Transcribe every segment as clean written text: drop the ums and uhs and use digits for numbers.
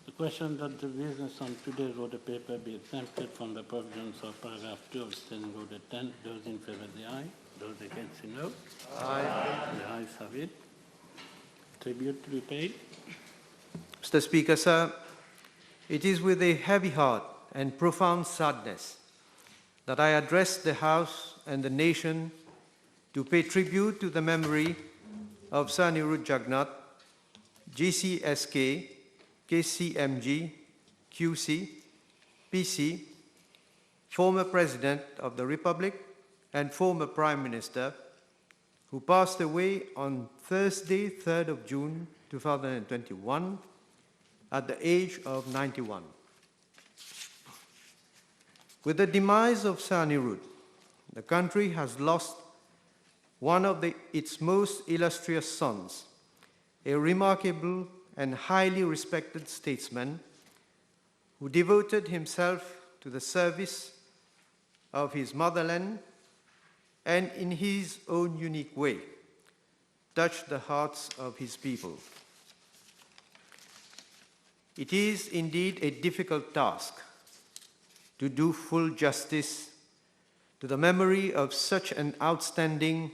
The question that the business on today's order paper be exempted from the provisions of paragraph 2 of Standing Order 10. Those in favour, the aye. Those against, the no. Aye. The ayes have it. Tribute to be paid. Mr. Speaker, sir, it is with a heavy heart and profound sadness that I address the House and the nation to pay tribute to the memory of Sir Aneerood Jugnauth, GCSK, KCMG, QC, PC, former President of the Republic and former Prime Minister, who passed away on Thursday, 3rd of June 2021, at the age of 91. With the demise of Sir Aneerood, the country has lost one of its most illustrious sons, a remarkable and highly respected statesman who devoted himself to the service of his motherland and in his own unique way touched the hearts of his people. It is indeed a difficult task to do full justice to the memory of such an outstanding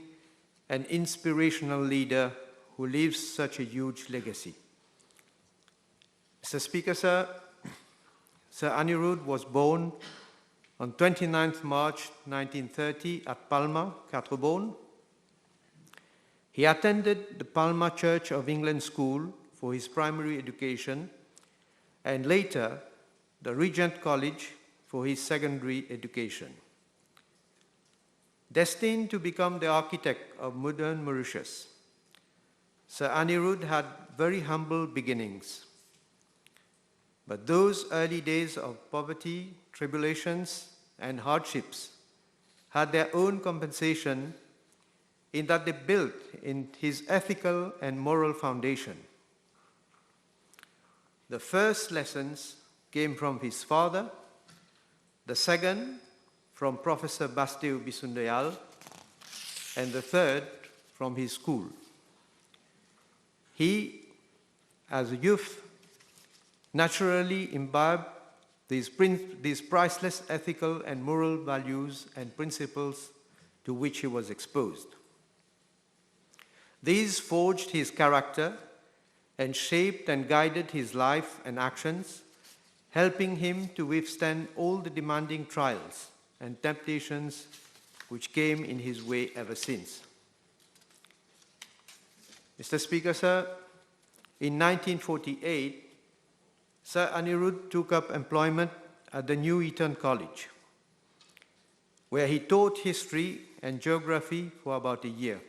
and inspirational leader who leaves such a huge legacy. Mr. Speaker, sir, Sir Aneerood was born on 29th March 1930 at Palma, Quatre-Bornes. He attended the Palma Church of England School for his primary education and later the Regent College for his secondary education. Destined to become the architect of modern Mauritius, Sir Aneerood had very humble beginnings. But those early days of poverty, tribulations, and hardships had their own compensation in that they built in his ethical and moral foundation. The first lessons came from his father, the second from Professor Basteu Bisundayal, and the third from his school. He, as a youth, naturally imbibed these priceless ethical and moral values and principles to which he was exposed. These forged his character and shaped and guided his life and actions, helping him to withstand all the demanding trials and temptations which came in his way ever since. Mr. Speaker, sir, in 1948, Sir Aneerood took up employment at the New Eton College, where he taught history and geography for about a year.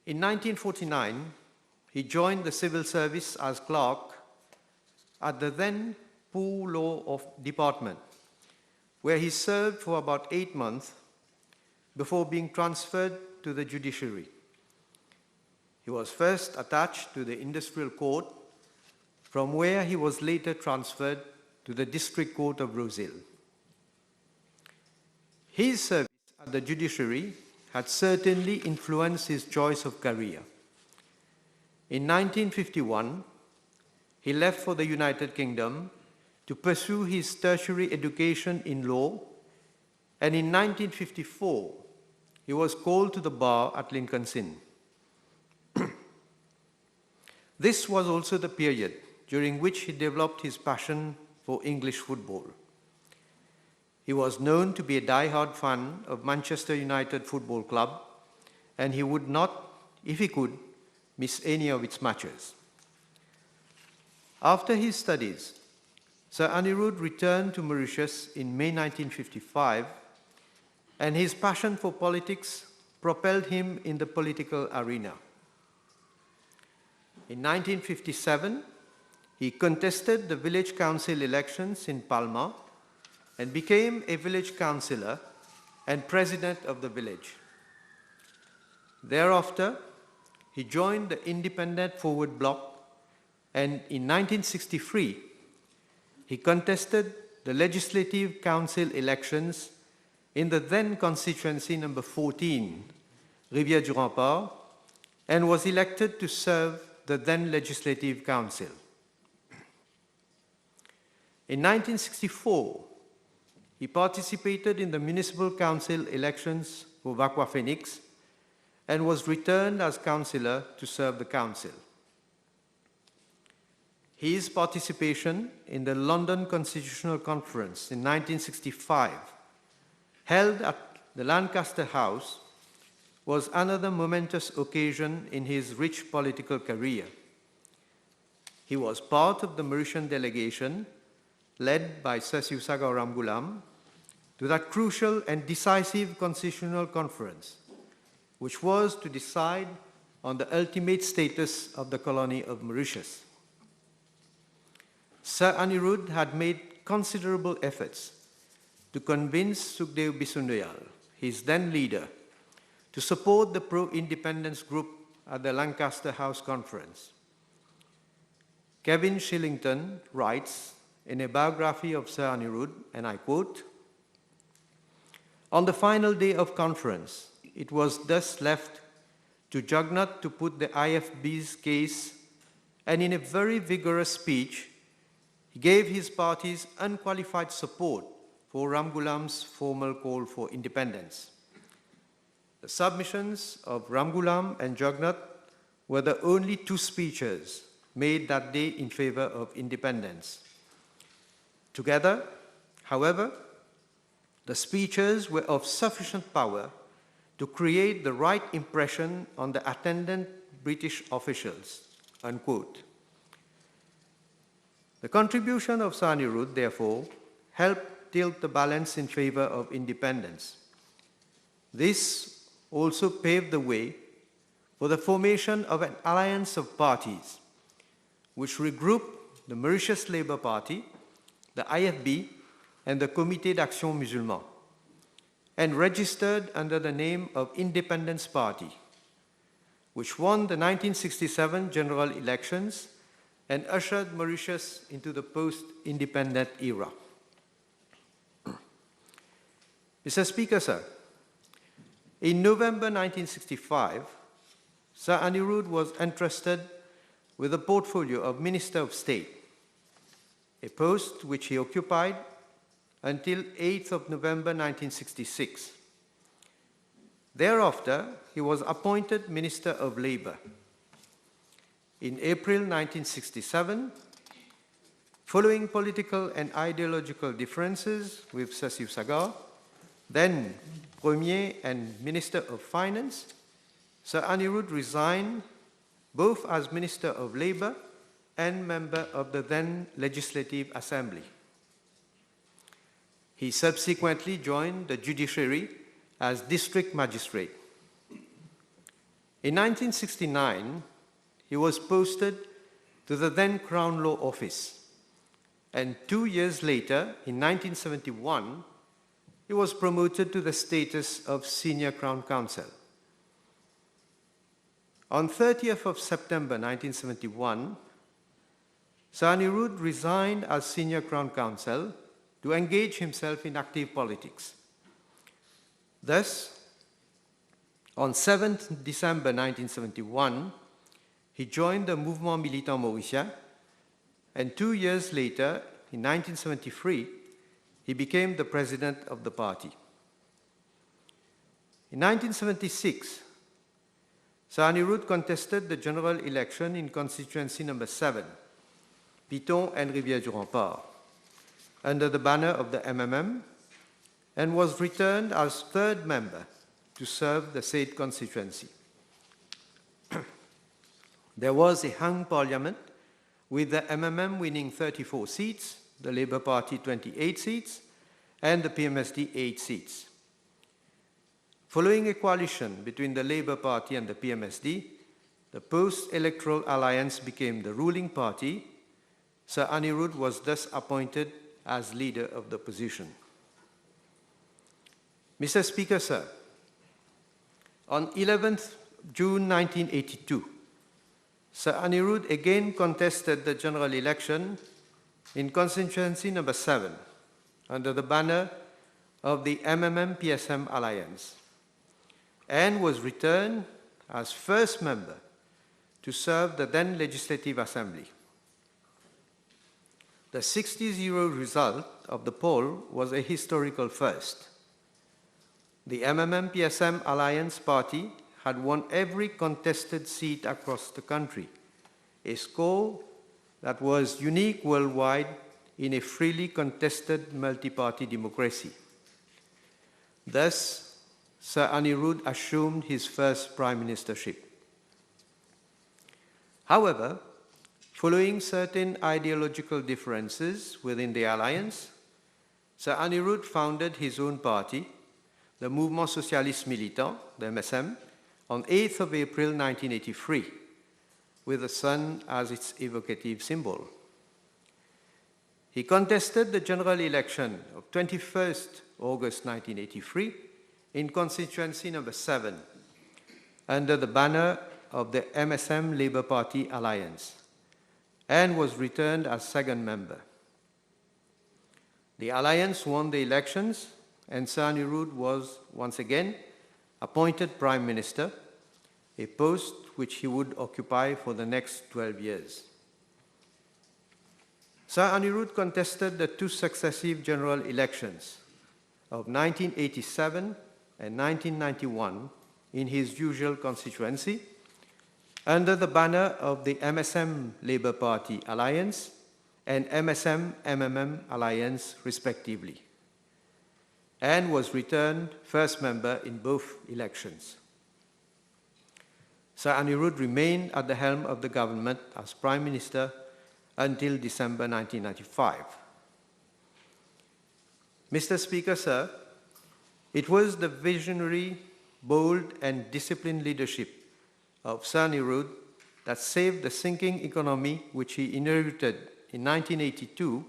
In 1949, he joined the civil service as clerk at the then Poor Law Department, where he served for about 8 months before being transferred to the judiciary. He was first attached to the Industrial Court, from where he was later transferred to the District Court of Rosehill. His service at the judiciary had certainly influenced his choice of career. In 1951, he left for the United Kingdom to pursue his tertiary education in law, and in 1954, he was called to the bar at Lincoln's Inn. This was also the period during which he developed his passion for English football. He was known to be a die-hard fan of Manchester United Football Club, and he would not, if he could, miss any of its matches. After his studies, Sir Aneerood returned to Mauritius in May 1955, and his passion for politics propelled him in the political arena. In 1957, he contested the village council elections in Palma and became a village councillor and president of the village. Thereafter, he joined the Independent Forward Bloc, and in 1963, he contested the Legislative Council elections in the then constituency number 14, Rivière-du-Rempart, and was elected to serve the then Legislative Council. In 1964, he participated in the municipal council elections for Vaqua Phoenix and was returned as councillor to serve the council. His participation in the London Constitutional Conference in 1965, held at the Lancaster House, was another momentous occasion in his rich political career. He was part of the Mauritian delegation led by Sir Sivasagar Ramgoolam to that crucial and decisive constitutional conference, which was to decide on the ultimate status of the colony of Mauritius. Sir Aneerood had made considerable efforts to convince Sukhdev Bissonoyal, his then leader, to support the pro-independence group at the Lancaster House Conference. Kevin Shillington writes in a biography of Sir Aneerood, and I quote, "On the final day of conference, it was thus left to Jugnauth to put the IFB's case, and in a very vigorous speech, he gave his party's unqualified support for Ramgoolam's formal call for independence. The submissions of Ramgoolam and Jugnauth were the only two speeches made that day in favor of independence. Together, however, the speeches were of sufficient power to create the right impression on the attendant British officials," unquote. The contribution of Sir Aneerood, therefore, helped tilt the balance in favor of independence. This also paved the way for the formation of an alliance of parties, which regrouped the Mauritius Labour Party, the IFB, and the Comité d'Action Musulman, and registered under the name of Independence Party, which won the 1967 general elections and ushered Mauritius into the post-independent era. Mr. Speaker, sir, in November 1965, Sir Aneerood was entrusted with the portfolio of Minister of State, a post which he occupied until 8th of November 1966. Thereafter, he was appointed Minister of Labour. In April 1967, following political and ideological differences with Sir Sivasagar, then Premier and Minister of Finance, Sir Aneerood resigned both as Minister of Labour and member of the then Legislative Assembly. He subsequently joined the judiciary as district magistrate. In 1969, he was posted to the then Crown Law Office, and 2 years later, in 1971, he was promoted to the status of Senior Crown Counsel. On 30th of September 1971, Sir Aneerood resigned as Senior Crown Counsel to engage himself in active politics. Thus, on 7th December 1971, he joined the Mouvement Militant Mauricien, and 2 years later, in 1973, he became the president of the party. In 1976, Sir Aneerood contested the general election in constituency number 7, Piton and Rivière-du-Rempart, under the banner of the MMM, and was returned as third member to serve the said constituency. There was a hung parliament, with the MMM winning 34 seats, the Labour Party 28 seats, and the PMSD 8 seats. Following a coalition between the Labour Party and the PMSD, the post-electoral alliance became the ruling party. Sir Aneerood was thus appointed as leader of the opposition. Mr. Speaker, sir, on 11th June 1982, Sir Aneerood again contested the general election in constituency number 7 under the banner of the MMM-PSM alliance, and was returned as first member to serve the then Legislative Assembly. The 60-0 result of the poll was a historical first. The MMM-PSM Alliance Party had won every contested seat across the country, a score that was unique worldwide in a freely contested multi-party democracy. Thus, Sir Aneerood assumed his first prime ministership. However, following certain ideological differences within the alliance, Sir Aneerood founded his own party, the Mouvement Socialiste Militant, the MSM, on 8th of April 1983, with the sun as its evocative symbol. He contested the general election of 21st August 1983 in constituency number 7, under the banner of the MSM Labour Party Alliance, and was returned as second member. The alliance won the elections, and Sir Aneerood was once again appointed Prime Minister, a post which he would occupy for the next 12 years. Sir Aneerood contested the two successive general elections of 1987 and 1991 in his usual constituency, under the banner of the MSM Labour Party Alliance and MSM-MMM Alliance, respectively, and was returned first member in both elections. Sir Aneerood remained at the helm of the government as Prime Minister until December 1995. Mr. Speaker, sir, it was the visionary, bold, and disciplined leadership of Sir Aneerood that saved the sinking economy which he inherited in 1982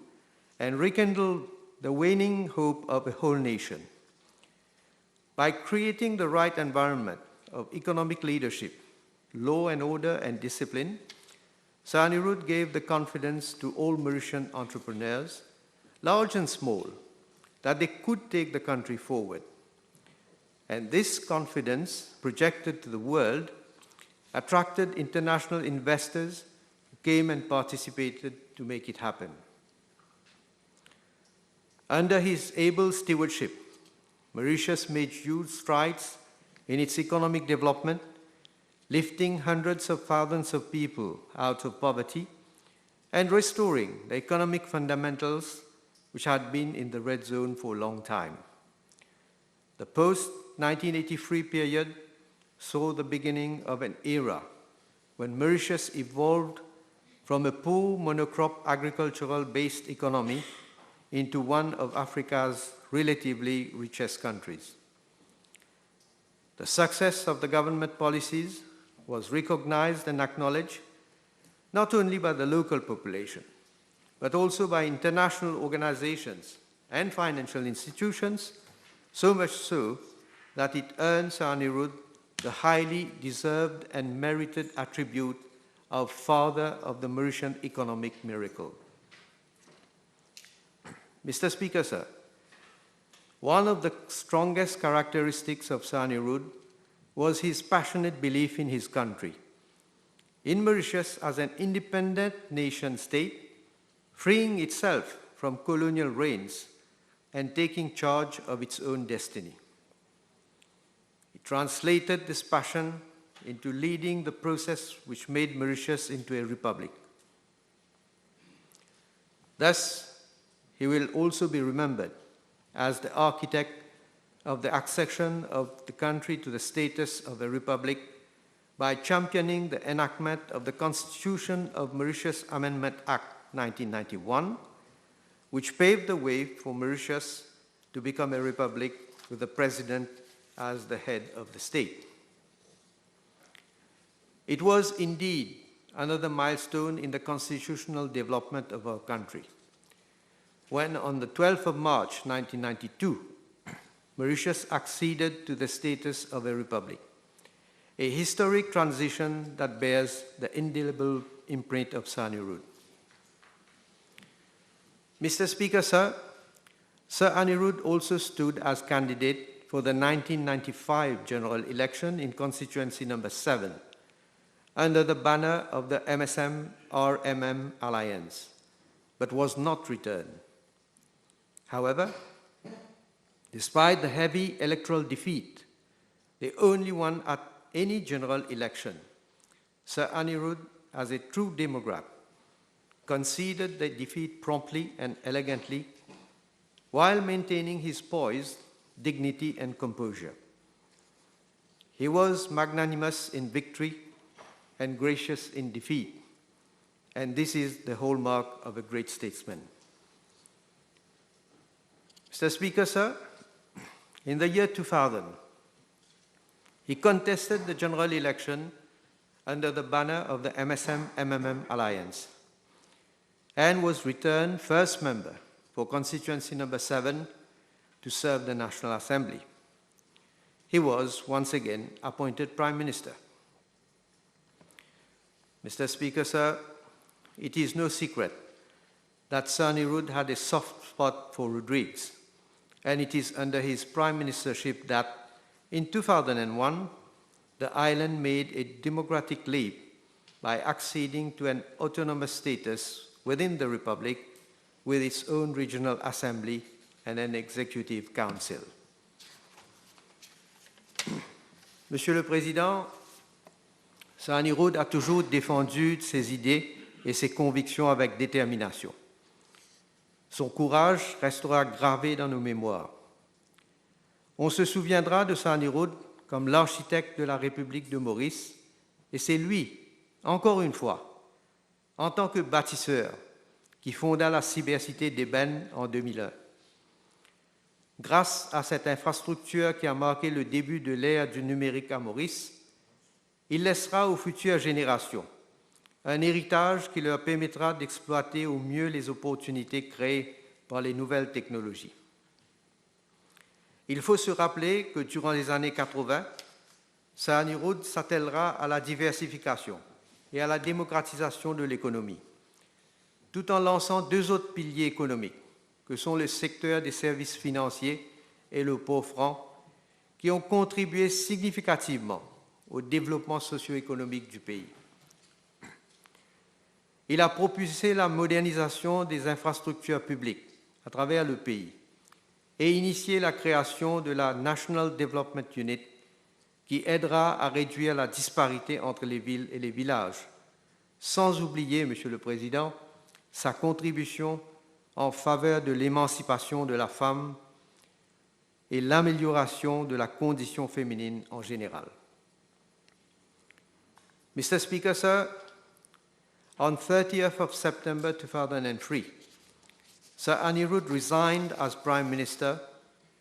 and rekindled the waning hope of a whole nation. By creating the right environment of economic leadership, law and order and discipline, Sir Aneerood gave the confidence to all Mauritian entrepreneurs, large and small, that they could take the country forward. And this confidence, projected to the world, attracted international investors who came and participated to make it happen. Under his able stewardship, Mauritius made huge strides in its economic development, lifting hundreds of thousands of people out of poverty and restoring the economic fundamentals which had been in the red zone for a long time. The post-1983 period saw the beginning of an era when Mauritius evolved from a poor monocrop agricultural-based economy into one of Africa's relatively richest countries. The success of the government policies was recognized and acknowledged not only by the local population, but also by international organizations and financial institutions, so much so that it earned Sir Aneerood the highly deserved and merited attribute of father of the Mauritian economic miracle. Mr. Speaker, sir, one of the strongest characteristics of Sir Aneerood was his passionate belief in his country, in Mauritius as an independent nation-state, freeing itself from colonial reigns and taking charge of its own destiny. He translated this passion into leading the process which made Mauritius into a republic. Thus, he will also be remembered as the architect of the accession of the country to the status of a republic by championing the enactment of the Constitution of Mauritius Amendment Act 1991, which paved the way for Mauritius to become a republic with the president as the head of the state. It was indeed another milestone in the constitutional development of our country, when on the 12th of March 1992, Mauritius acceded to the status of a republic, a historic transition that bears the indelible imprint of Sir Aneerood. Mr. Speaker, sir, Sir Aneerood also stood as candidate for the 1995 general election in constituency number 7, under the banner of the MSM-RMM Alliance, but was not returned. However, despite the heavy electoral defeat, the only one at any general election, Sir Aneerood, as a true democrat, conceded the defeat promptly and elegantly while maintaining his poise, dignity, and composure. He was magnanimous in victory and gracious in defeat, and this is the hallmark of a great statesman. Mr. Speaker, sir, in the year 2000, he contested the general election under the banner of the MSM-MMM alliance and was returned first member for constituency number 7 to serve the National Assembly. He was once again appointed Prime Minister. Mr. Speaker, sir, it is no secret that Sir Aneerood had a soft spot for Rodrigues, and it is under his prime ministership that, in 2001, the island made a democratic leap by acceding to an autonomous status within the Republic with its own regional assembly and an executive council. Monsieur le Président, Sir Aneerood a toujours défendu ses idées et ses convictions avec détermination. Son courage restera gravé dans nos mémoires. On se souviendra de Sir Aneerood comme l'architecte de la République de Maurice, et c'est lui, encore une fois, en tant que bâtisseur, qui fonda la cybercité d'Ébène en 2001. Grâce à cette infrastructure qui a marqué le début de l'ère du numérique à Maurice, il laissera aux futures générations un héritage qui leur permettra d'exploiter au mieux les opportunités créées par les nouvelles technologies. Il faut se rappeler que durant les années 80, Sir Aneerood s'attellera à la diversification et à la démocratisation de l'économie, tout en lançant 2 autres piliers économiques, que sont le secteur des services financiers et le port franc, qui ont contribué significativement au développement socio-économique du pays. Il a propulsé la modernisation des infrastructures publiques à travers le pays et initié la création de la National Development Unit qui aidera à réduire la disparité entre les villes et les villages, sans oublier, Monsieur le Président, sa contribution en faveur de l'émancipation de la femme et l'amélioration de la condition féminine en général. Mr. Speaker, sir, on 30th of September 2003, Sir Aneerood resigned as Prime Minister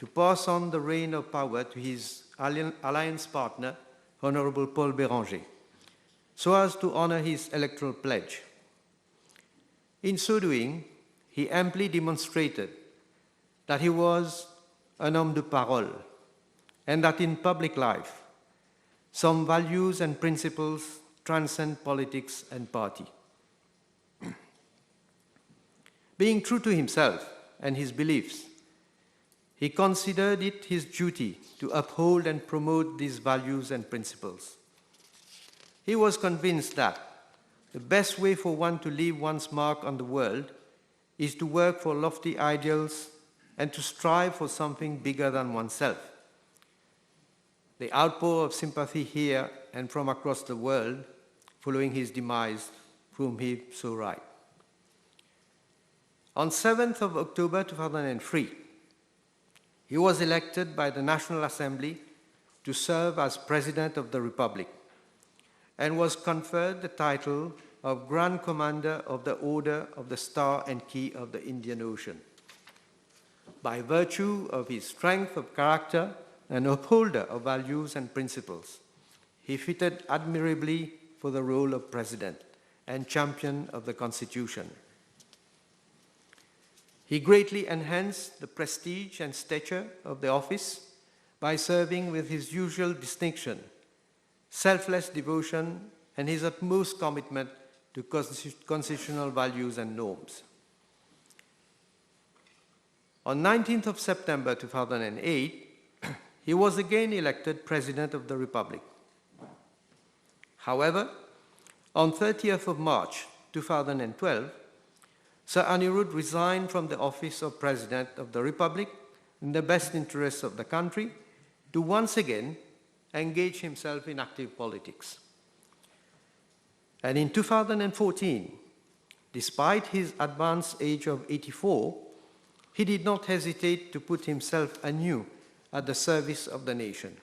to pass on the reign of power to his alliance partner, Honorable Paul Béranger, so as to honor his electoral pledge. In so doing, he amply demonstrated that he was un homme de parole and that in public life, some values and principles transcend politics and party. Being true to himself and his beliefs, he considered it his duty to uphold and promote these values and principles. He was convinced that the best way for one to leave one's mark on the world is to work for lofty ideals and to strive for something bigger than oneself. The outpour of sympathy here and from across the world following his demise proved him so right. On 7th of October 2003, he was elected by the National Assembly to serve as President of the Republic and was conferred the title of Grand Commander of the Order of the Star and Key of the Indian Ocean. By virtue of his strength of character and upholder of values and principles, he fitted admirably for the role of President and champion of the Constitution. He greatly enhanced the prestige and stature of the office by serving with his usual distinction, selfless devotion, and his utmost commitment to constitutional values and norms. On 19th of September 2008, he was again elected President of the Republic. However, on 30th of March 2012, Sir Aneerood resigned from the office of President of the Republic in the best interests of the country to once again engage himself in active politics. And in 2014, despite his advanced age of 84, he did not hesitate to put himself anew at the service of the nation.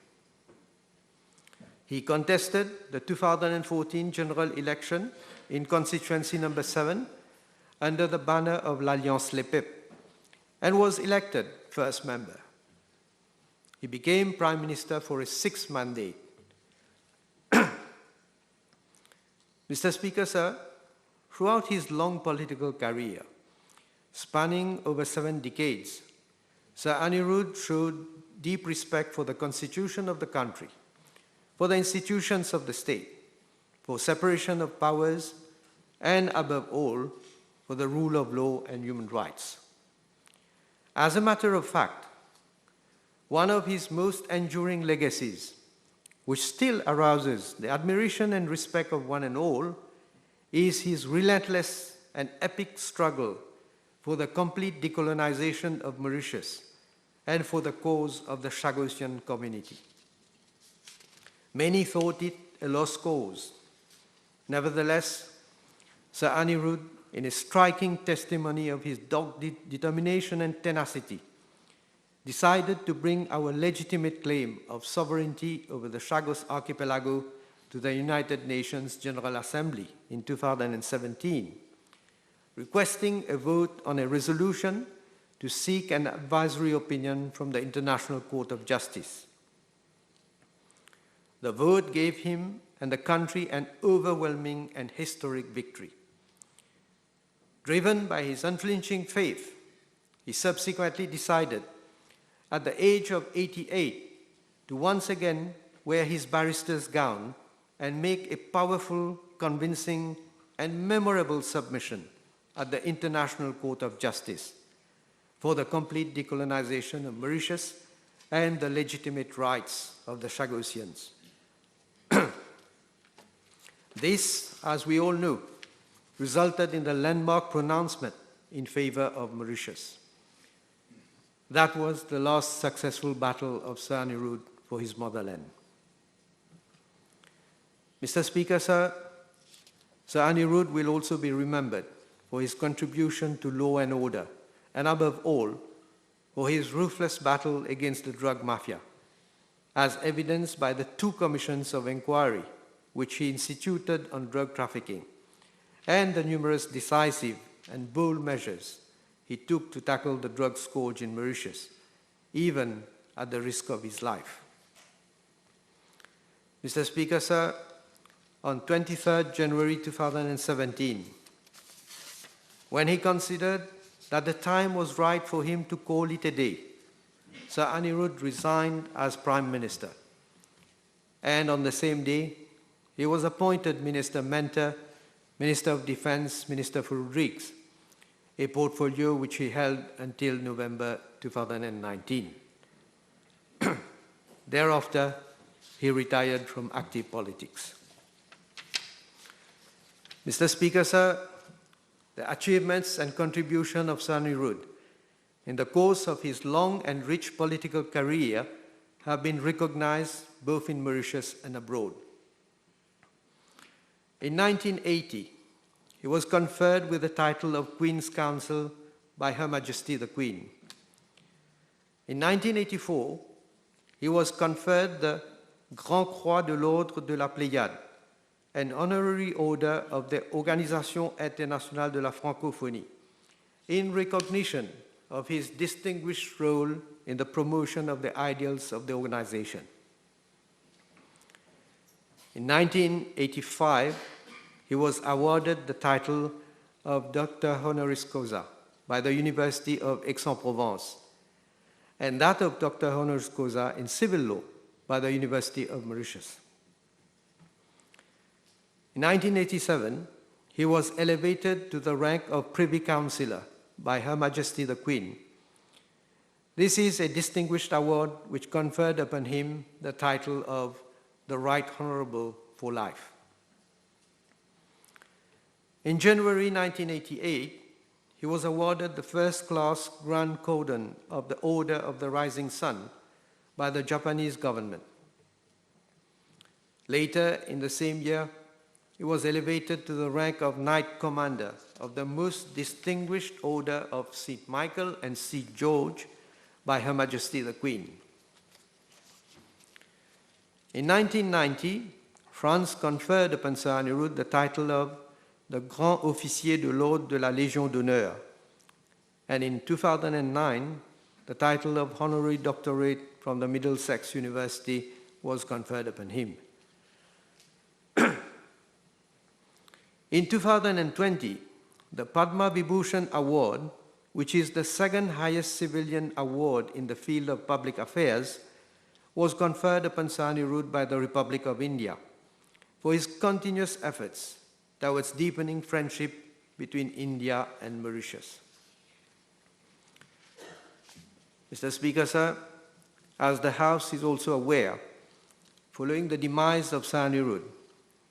He contested the 2014 general election in constituency number 7 under the banner of l'Alliance Les Peuples and was elected first member. He became Prime Minister for a 6th mandate. Mr. Speaker, sir, throughout his long political career, spanning over 7 decades, Sir Aneerood showed deep respect for the constitution of the country, for the institutions of the state, for separation of powers, and above all, for the rule of law and human rights. As a matter of fact, one of his most enduring legacies, which still arouses the admiration and respect of one and all, is his relentless and epic struggle for the complete decolonization of Mauritius and for the cause of the Chagossian community. Many thought it a lost cause. Nevertheless, Sir Aneerood, in a striking testimony of his dogged determination and tenacity, decided to bring our legitimate claim of sovereignty over the Chagos Archipelago to the United Nations General Assembly in 2017, requesting a vote on a resolution to seek an advisory opinion from the International Court of Justice. The vote gave him and the country an overwhelming and historic victory. Driven by his unflinching faith, he subsequently decided, at the age of 88, to once again wear his barrister's gown and make a powerful, convincing, and memorable submission at the International Court of Justice for the complete decolonization of Mauritius and the legitimate rights of the Chagossians. This, as we all know, resulted in the landmark pronouncement in favor of Mauritius. That was the last successful battle of Sir Aneerood for his motherland. Mr. Speaker, Sir Aneerood will also be remembered for his contribution to law and order, and above all, for his ruthless battle against the drug mafia, as evidenced by the 2 commissions of inquiry which he instituted on drug trafficking, and the numerous decisive and bold measures he took to tackle the drug scourge in Mauritius, even at the risk of his life. Mr. Speaker, sir, on 23rd January 2017, when he considered that the time was right for him to call it a day, Sir Aneerood resigned as Prime Minister. And on the same day, he was appointed Minister Mentor, Minister of Defense, Minister for Rodrigues, a portfolio which he held until November 2019. Thereafter, he retired from active politics. Mr. Speaker, sir, the achievements and contribution of Sir Aneerood in the course of his long and rich political career have been recognized both in Mauritius and abroad. In 1980, he was conferred with the title of Queen's Counsel by Her Majesty the Queen. In 1984, he was conferred the Grand Croix de l'Ordre de la Pléiade, an honorary order of the Organisation Internationale de la Francophonie, in recognition of his distinguished role in the promotion of the ideals of the organization. In 1985, he was awarded the title of Doctor Honoris Causa by the University of Aix-en-Provence, and that of Doctor Honoris Causa in Civil Law by the University of Mauritius. In 1987, he was elevated to the rank of Privy Councillor by Her Majesty the Queen. This is a distinguished award which conferred upon him the title of the Right Honorable for life. In January 1988, he was awarded the first-class Grand Cordon of the Order of the Rising Sun by the Japanese government. Later, in the same year, he was elevated to the rank of Knight Commander of the most distinguished Order of St. Michael and St. George by Her Majesty the Queen. In 1990, France conferred upon Sir Aneerood the title of the Grand Officier de l'Ordre de la Légion d'Honneur, and in 2009, the title of Honorary Doctorate from the Middlesex University was conferred upon him. In 2020, the Padma Vibhushan Award, which is the second highest civilian award in the field of public affairs, was conferred upon Sir Aneerood by the Republic of India for his continuous efforts towards deepening friendship between India and Mauritius. Mr. Speaker, sir, as the House is also aware, following the demise of Sir Aneerood,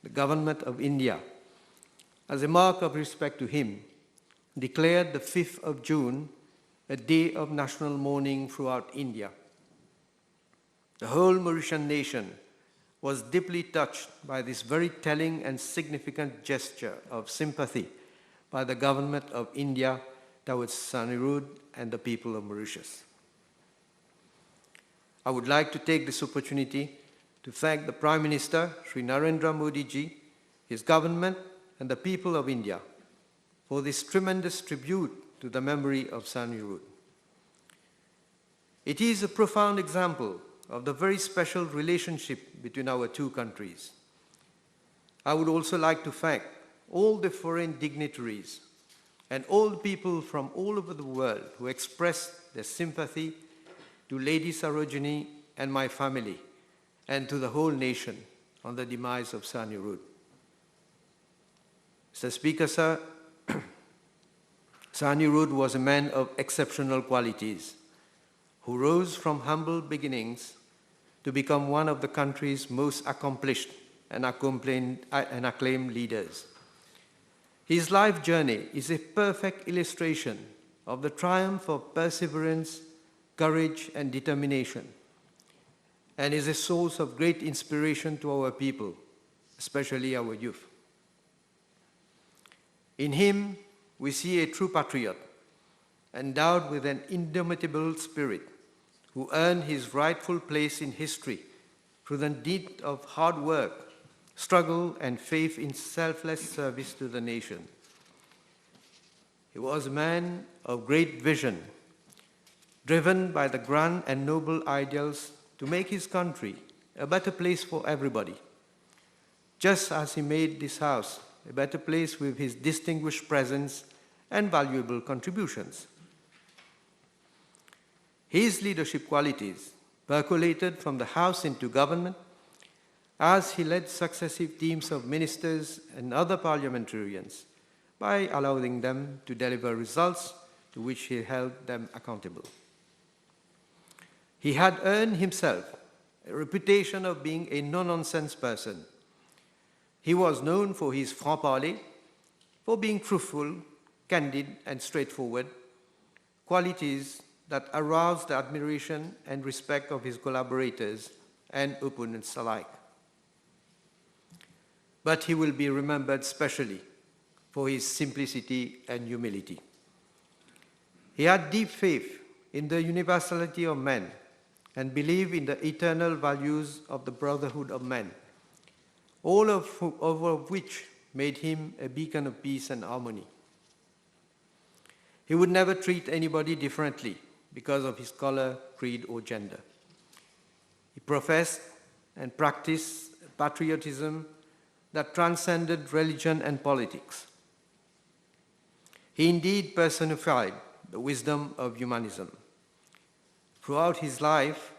the Government of India, as a mark of respect to him, declared the 5th of June a day of national mourning throughout India. The whole Mauritian nation was deeply touched by this very telling and significant gesture of sympathy by the Government of India towards Sir Aneerood and the people of Mauritius. I would like to take this opportunity to thank the Prime Minister, Sri Narendra Modi ji, his government, and the people of India for this tremendous tribute to the memory of Sir Aneerood. It is a profound example of the very special relationship between our two countries. I would also like to thank all the foreign dignitaries and all the people from all over the world who expressed their sympathy to Lady Sarojini and my family and to the whole nation on the demise of Sir Aneerood. Mr. Speaker, sir, Sir Aneerood was a man of exceptional qualities who rose from humble beginnings to become one of the country's most accomplished and acclaimed leaders. His life journey is a perfect illustration of the triumph of perseverance, courage, and determination, and is a source of great inspiration to our people, especially our youth. In him, we see a true patriot, endowed with an indomitable spirit, who earned his rightful place in history through the deed of hard work, struggle, and faith in selfless service to the nation. He was a man of great vision, driven by the grand and noble ideals to make his country a better place for everybody, just as he made this house a better place with his distinguished presence and valuable contributions. His leadership qualities percolated from the House into government as he led successive teams of ministers and other parliamentarians by allowing them to deliver results to which he held them accountable. He had earned himself a reputation of being a no-nonsense person. He was known for his franc-parler, for being truthful, candid, and straightforward, qualities that aroused the admiration and respect of his collaborators and opponents alike. But he will be remembered specially for his simplicity and humility. He had deep faith in the universality of man and believed in the eternal values of the brotherhood of men, all of which made him a beacon of peace and harmony. He would never treat anybody differently because of his color, creed, or gender. He professed and practiced patriotism that transcended religion and politics. He indeed personified the wisdom of humanism. Throughout his life,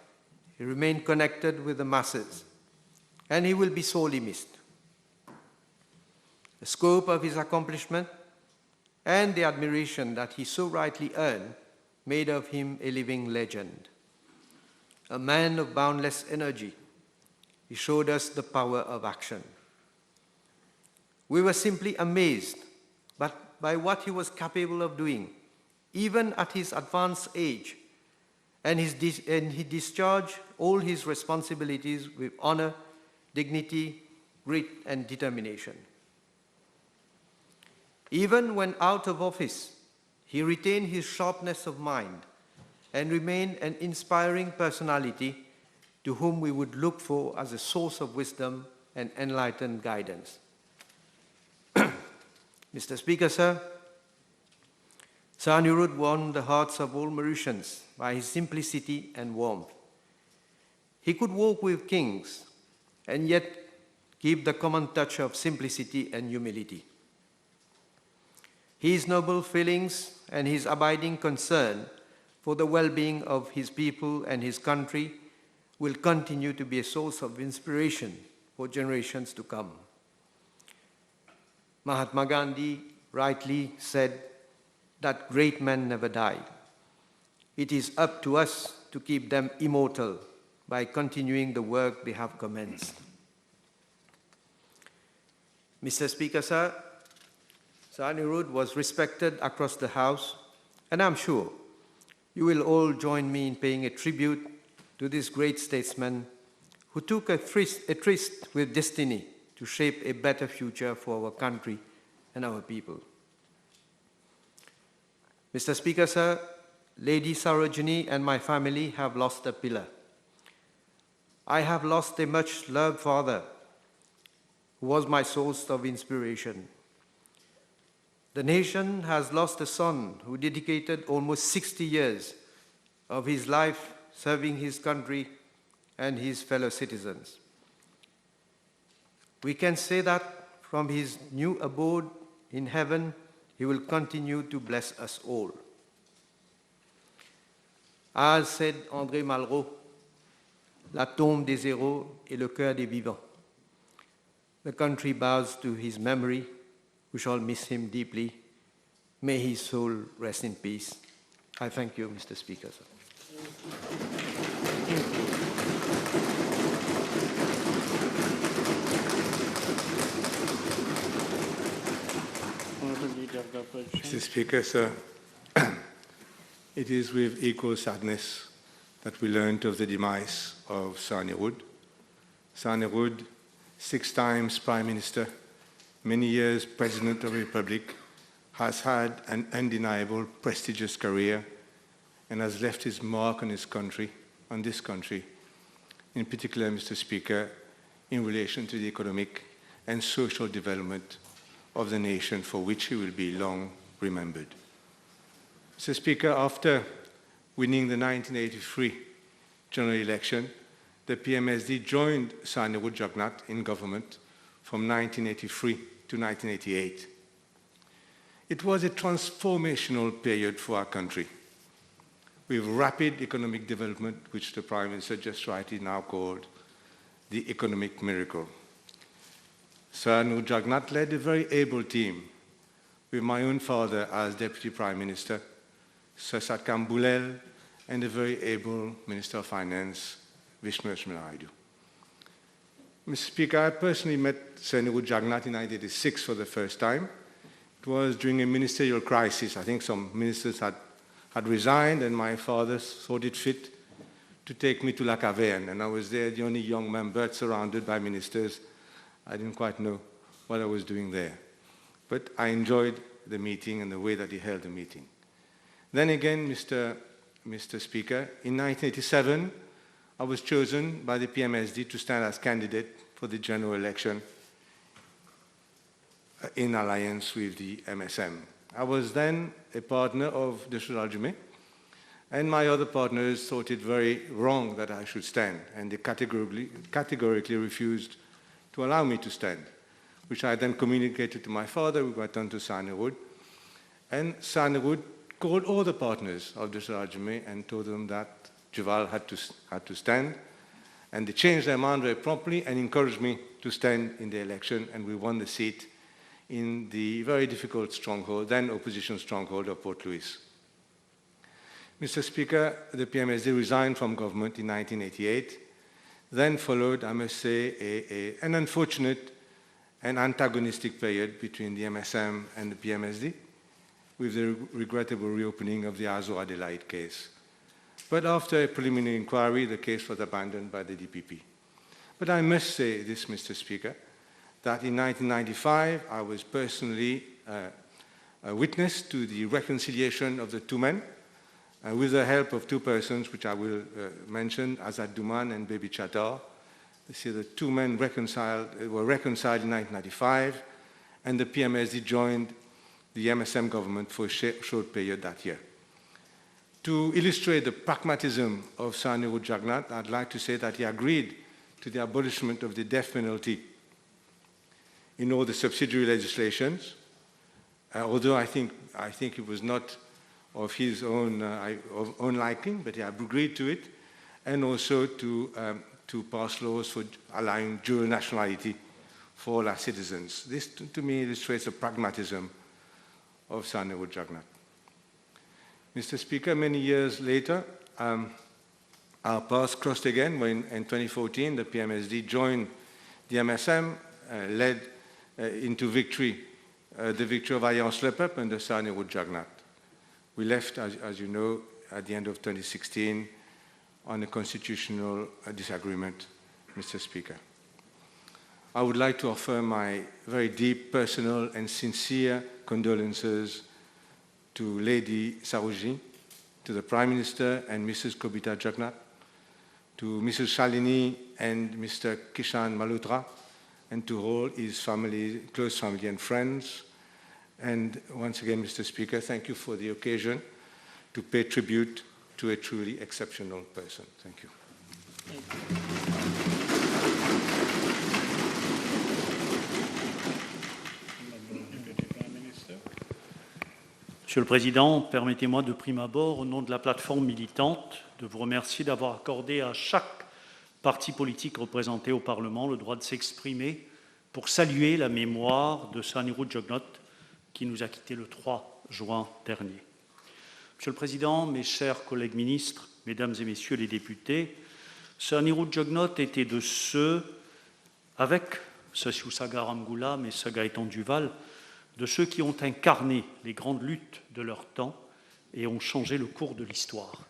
he remained connected with the masses, and he will be sorely missed. The scope of his accomplishment and the admiration that he so rightly earned made of him a living legend. A man of boundless energy, he showed us the power of action. We were simply amazed by what he was capable of doing, even at his advanced age, and he discharged all his responsibilities with honor, dignity, grit, and determination. Even when out of office, he retained his sharpness of mind and remained an inspiring personality to whom we would look for as a source of wisdom and enlightened guidance. Mr. Speaker, Sir, Sir Aneerood won the hearts of all Mauritians by his simplicity and warmth. He could walk with kings and yet keep the common touch of simplicity and humility. His noble feelings and his abiding concern for the well-being of his people and his country will continue to be a source of inspiration for generations to come. Mahatma Gandhi rightly said that great men never die. It is up to us to keep them immortal by continuing the work they have commenced. Mr. Speaker, Sir, Sir Aneerood was respected across the House, and I'm sure you will all join me in paying a tribute to this great statesman who took a tryst with destiny to shape a better future for our country and our people. Mr. Speaker, Sir, Lady Sarojini and my family have lost a pillar. I have lost a much-loved father who was my source of inspiration. The nation has lost a son who dedicated almost 60 years of his life serving his country and his fellow citizens. We can say that from his new abode in heaven, he will continue to bless us all. As said André Malraux, la tombe des héros et le cœur des vivants. The country bows to his memory. We shall miss him deeply. May his soul rest in peace. I thank you, Mr. Speaker. Sir. Mr. Speaker, sir, it is with equal sadness that we learned of the demise of Sir Aneerood. Sir Aneerood, 6 times Prime Minister, many years President of the Republic, has had an undeniable, prestigious career and has left his mark on his country, on this country, in particular, Mr. Speaker, in relation to the economic and social development of the nation, for which he will be long remembered. Mr. Speaker, after winning the 1983 general election, the PMSD joined Sir Aneerood Jugnauth in government from 1983 to 1988. It was a transformational period for our country, with rapid economic development, which the Prime Minister just rightly now called the economic miracle. Sir Aneerood Jugnauth led a very able team, with my own father as Deputy Prime Minister, Sir Satkam Boulel, and a very able Minister of Finance, Vishnu Naidu. Mr. Speaker, I personally met Sir Aneerood Jugnauth in 1986 for the first time. It was during a ministerial crisis. I think some ministers had resigned, and my father thought it fit to take me to La Caverne, and I was there, the only young man, but surrounded by ministers. I didn't quite know what I was doing there. But I enjoyed the meeting and the way that he held the meeting. Then again, Mr. Speaker, in 1987, I was chosen by the PMSD to stand as candidate for the general election in alliance with the MSM. I was then a partner of de Jugnauth, and my other partners thought it very wrong that I should stand, and they categorically refused to allow me to stand, which I then communicated to my father. We went on to Sir Aneerood, and Sir Aneerood called all the partners of de Jugnauth and told them that Juval had to stand, and they changed their mind very promptly and encouraged me to stand in the election, and we won the seat in the very difficult stronghold, then opposition stronghold of Port Louis. Mr. Speaker, the PMSD resigned from government in 1988. Then followed, I must say, an unfortunate and antagonistic period between the MSM and the PMSD. with the regrettable reopening of the Azor Adelaide case. But after a preliminary inquiry, the case was abandoned by the DPP. But I must say this, Mr. Speaker, that in 1995, I was personally a witness to the reconciliation of the two men, with the help of two persons, which I will mention, Azad Duman and Baby Chattar. See, the two men were reconciled in 1995, and the PMSD joined the MSM government for a short period that year. To illustrate the pragmatism of Sir Aneerood Jugnauth, I'd like to say that he agreed to the abolishment of the death penalty in all the subsidiary legislations, although I think it was not of his own liking, but he agreed to it, and also to pass laws for allowing dual nationality for all our citizens. This, to me, illustrates the pragmatism of Sir Aneerood Jugnauth. Mr. Speaker, many years later, our paths crossed again when in 2014 the PMSD joined the MSM, led into victory, the victory of Alliance Le Peuple under Sir Aneerood Jugnauth. We left, as you know, at the end of 2016 on a constitutional disagreement, Mr. Speaker. I would like to offer my very deep, personal and sincere condolences to Lady Saroji, to the Prime Minister and Mrs. Kobita Jugnauth, to Mrs. Shalini and Mr. Kishan Malhotra, and to all his family, close family and friends. And once again, Mr. Speaker, thank you for the occasion to pay tribute to a truly exceptional person. Thank you. Monsieur le Président, permettez-moi de prime abord, au nom de la plateforme militante, de vous remercier d'avoir accordé à chaque parti politique représenté au Parlement le droit de s'exprimer pour saluer la mémoire de Sir Aneerood Jugnauth, qui nous a quittés le 3 juin dernier. Monsieur le Président, mes chers collègues ministres, Mesdames et Messieurs les députés, Sir Aneerood Jugnauth était de ceux, avec Sir Siusaga Ramgoolam et Sir Gaëtan Duval, de ceux qui ont incarné les grandes luttes de leur temps et ont changé le cours de l'histoire.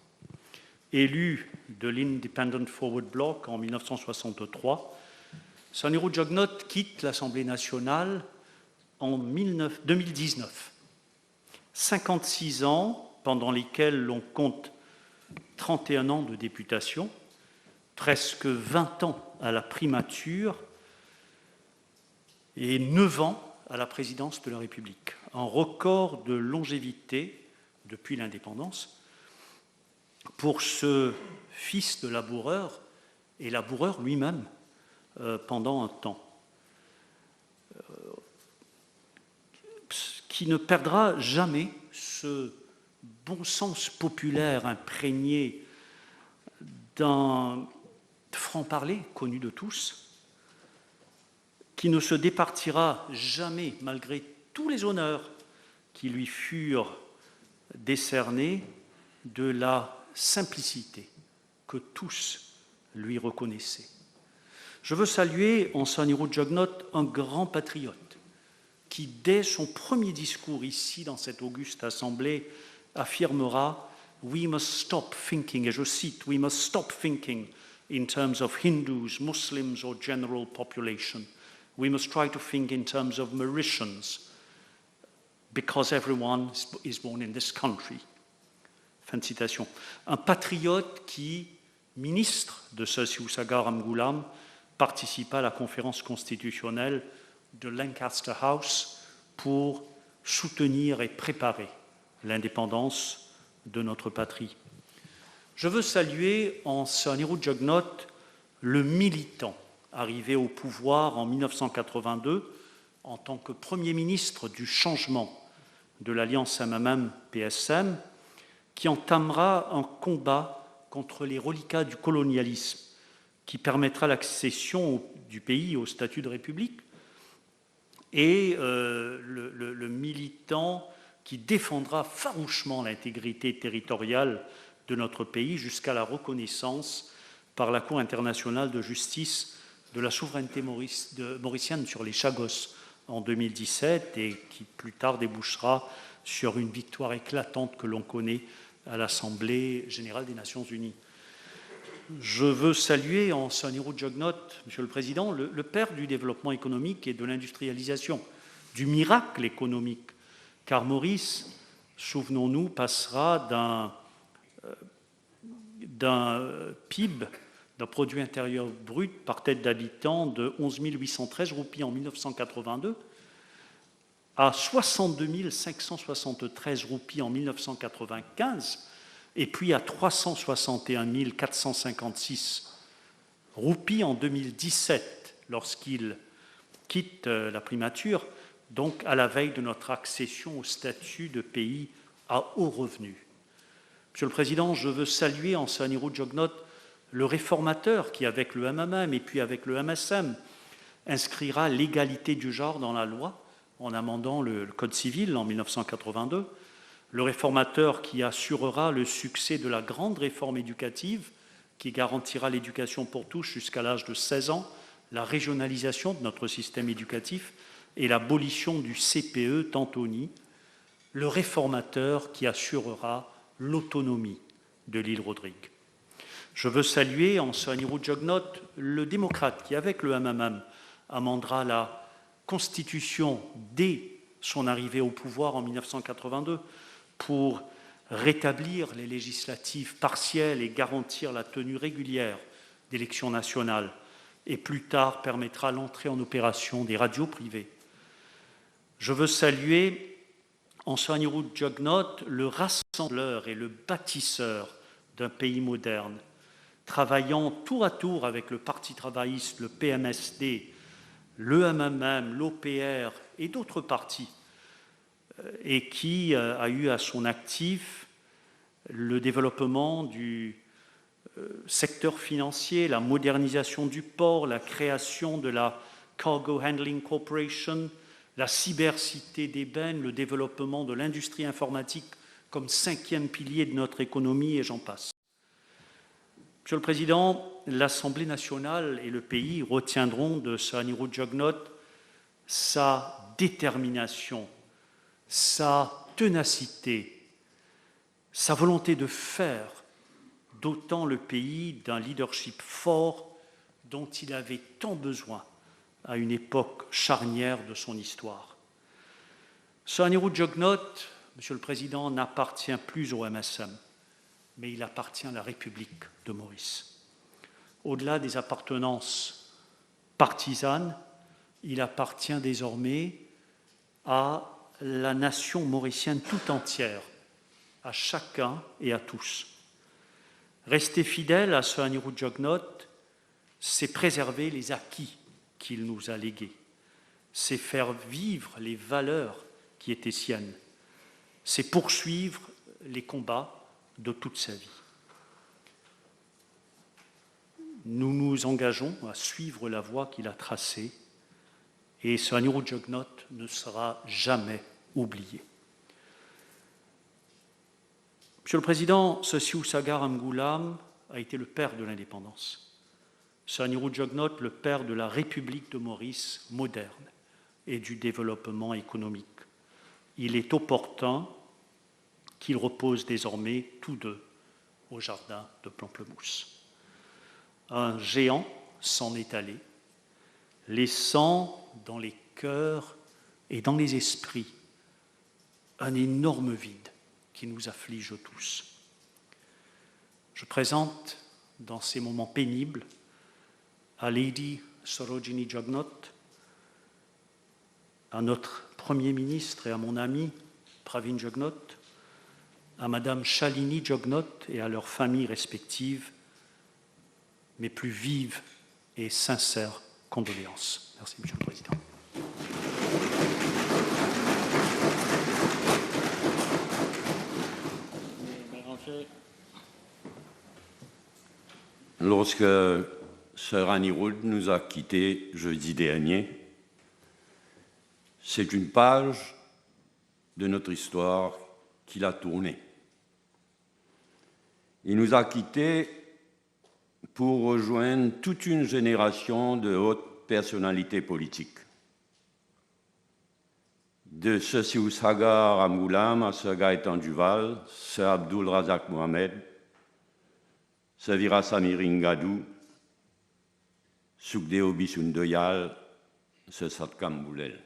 Élu de l'Independent Forward Bloc en 1963, Sir Aneerood Jugnauth quitte l'Assemblée nationale en 2019. 56 ans pendant lesquels l'on compte 31 ans de députation, presque 20 ans à la primature et 9 ans à la présidence de la République. Un record de longévité depuis l'indépendance pour ce fils de laboureur et laboureur lui-même pendant un temps, qui ne perdra jamais ce bon sens populaire imprégné d'un franc-parler connu de tous, qui ne se départira jamais, malgré tous les honneurs qui lui furent décernés, de la simplicité que tous lui reconnaissaient. Je veux saluer en Sir Aneerood Jugnauth un grand patriote qui, dès son premier discours ici, dans cette auguste assemblée, affirmera « We must stop thinking », et je cite « We must stop thinking in terms of Hindus, Muslims or general population. We must try to think in terms of Mauritians, because everyone is born in this country. » Fin de citation. Un patriote qui, ministre de Sir Siusaga Ramgoolam, participa à la conférence constitutionnelle de Lancaster House pour soutenir et préparer l'indépendance de notre patrie. Je veux saluer en Sir Aneerood Jugnauth le militant arrivé au pouvoir en 1982 en tant que Premier ministre du changement de l'Alliance MMM-PSM, qui entamera un combat contre les reliquats du colonialisme, qui permettra l'accession du pays au statut de République, et le militant qui défendra farouchement l'intégrité territoriale de notre pays jusqu'à la reconnaissance par la Cour internationale de justice de la souveraineté mauricienne sur les Chagos en 2017 et qui plus tard débouchera sur une victoire éclatante que l'on connaît à l'Assemblée générale des Nations Unies. Je veux saluer en Sir Aneerood Jugnauth, Monsieur le Président, le père du développement économique et de l'industrialisation, du miracle économique, car Maurice, souvenons-nous, passera d'un PIB, d'un produit intérieur brut par tête d'habitant de 11 813 roupies en 1982 à 62 573 roupies en 1995 et puis à 361 456 roupies en 2017 lorsqu'il quitte la primature, donc à la veille de notre accession au statut de pays à haut revenu. Monsieur le Président, je veux saluer en Sir Aneerood Jugnauth le réformateur qui, avec le MMM et puis avec le MSM, inscrira l'égalité du genre dans la loi en amendant le Code civil en 1982, le réformateur qui assurera le succès de la grande réforme éducative qui garantira l'éducation pour tous jusqu'à l'âge de 16 ans, la régionalisation de notre système éducatif et l'abolition du CPE Tantoni, le réformateur qui assurera l'autonomie de l'île Rodrigue. Je veux saluer en Sir Aneerood Jugnauth le démocrate qui, avec le MMM, amendera la Constitution dès son arrivée au pouvoir en 1982 pour rétablir les législatives partielles et garantir la tenue régulière d'élections nationales, et plus tard permettra l'entrée en opération des radios privées. Je veux saluer en Sir Aneerood Jugnauth le rassembleur et le bâtisseur d'un pays moderne, travaillant tour à tour avec le Parti travailliste, le PMSD, le MMM, l'OPR et d'autres partis, et qui a eu à son actif le développement du secteur financier, la modernisation du port, la création de la Cargo Handling Corporation, la cybercité d'ébène, le développement de l'industrie informatique comme 5e pilier de notre économie, et j'en passe. Monsieur le Président, l'Assemblée nationale et le pays retiendront de Sir Aneerood Jugnauth sa détermination, sa ténacité, sa volonté de faire dotant le pays d'un leadership fort dont il avait tant besoin à une époque charnière de son histoire. Sir Aneerood Jugnauth, Monsieur le Président, n'appartient plus au MSM, mais il appartient à la République de Maurice. Au-delà des appartenances partisanes, il appartient désormais à la nation mauricienne tout entière, à chacun et à tous. Rester fidèle à Sir Aneerood Jugnauth, c'est préserver les acquis qu'il nous a légués, c'est faire vivre les valeurs qui étaient siennes, c'est poursuivre les combats de toute sa vie. Nous nous engageons à suivre la voie qu'il a tracée et Sir Aneerood Jugnauth ne sera jamais oublié. Monsieur le Président, Sir Siusagar Amgulam a été le père de l'indépendance. Sir Aneerood Jugnauth, le père de la République de Maurice moderne et du développement économique. Il est opportun qu'ils reposent désormais tous deux au jardin de Pamplemousse. Un géant s'en est allé, laissant dans les cœurs et dans les esprits un énorme vide qui nous afflige tous. Je présente dans ces moments pénibles à Lady Sarojini Jugnauth, à notre Premier ministre et à mon ami Pravin Jugnauth, à Madame Shalini Jugnauth et à leurs familles respectives, mes plus vives et sincères condoléances. Merci, Monsieur le Président. Lorsque Sir Aneerood nous a quittés jeudi dernier, c'est une page de notre histoire qu'il a tournée. Il nous a quittés pour rejoindre toute une génération de hautes personnalités politiques. de Sir Hagar Amoulam à Sir Gaëtan Duval, Sir Abdul Razak Mohamed, Sir Virasamy Ringadou, Sukhdeo Bisundoyal, Sir Satkam Boulel.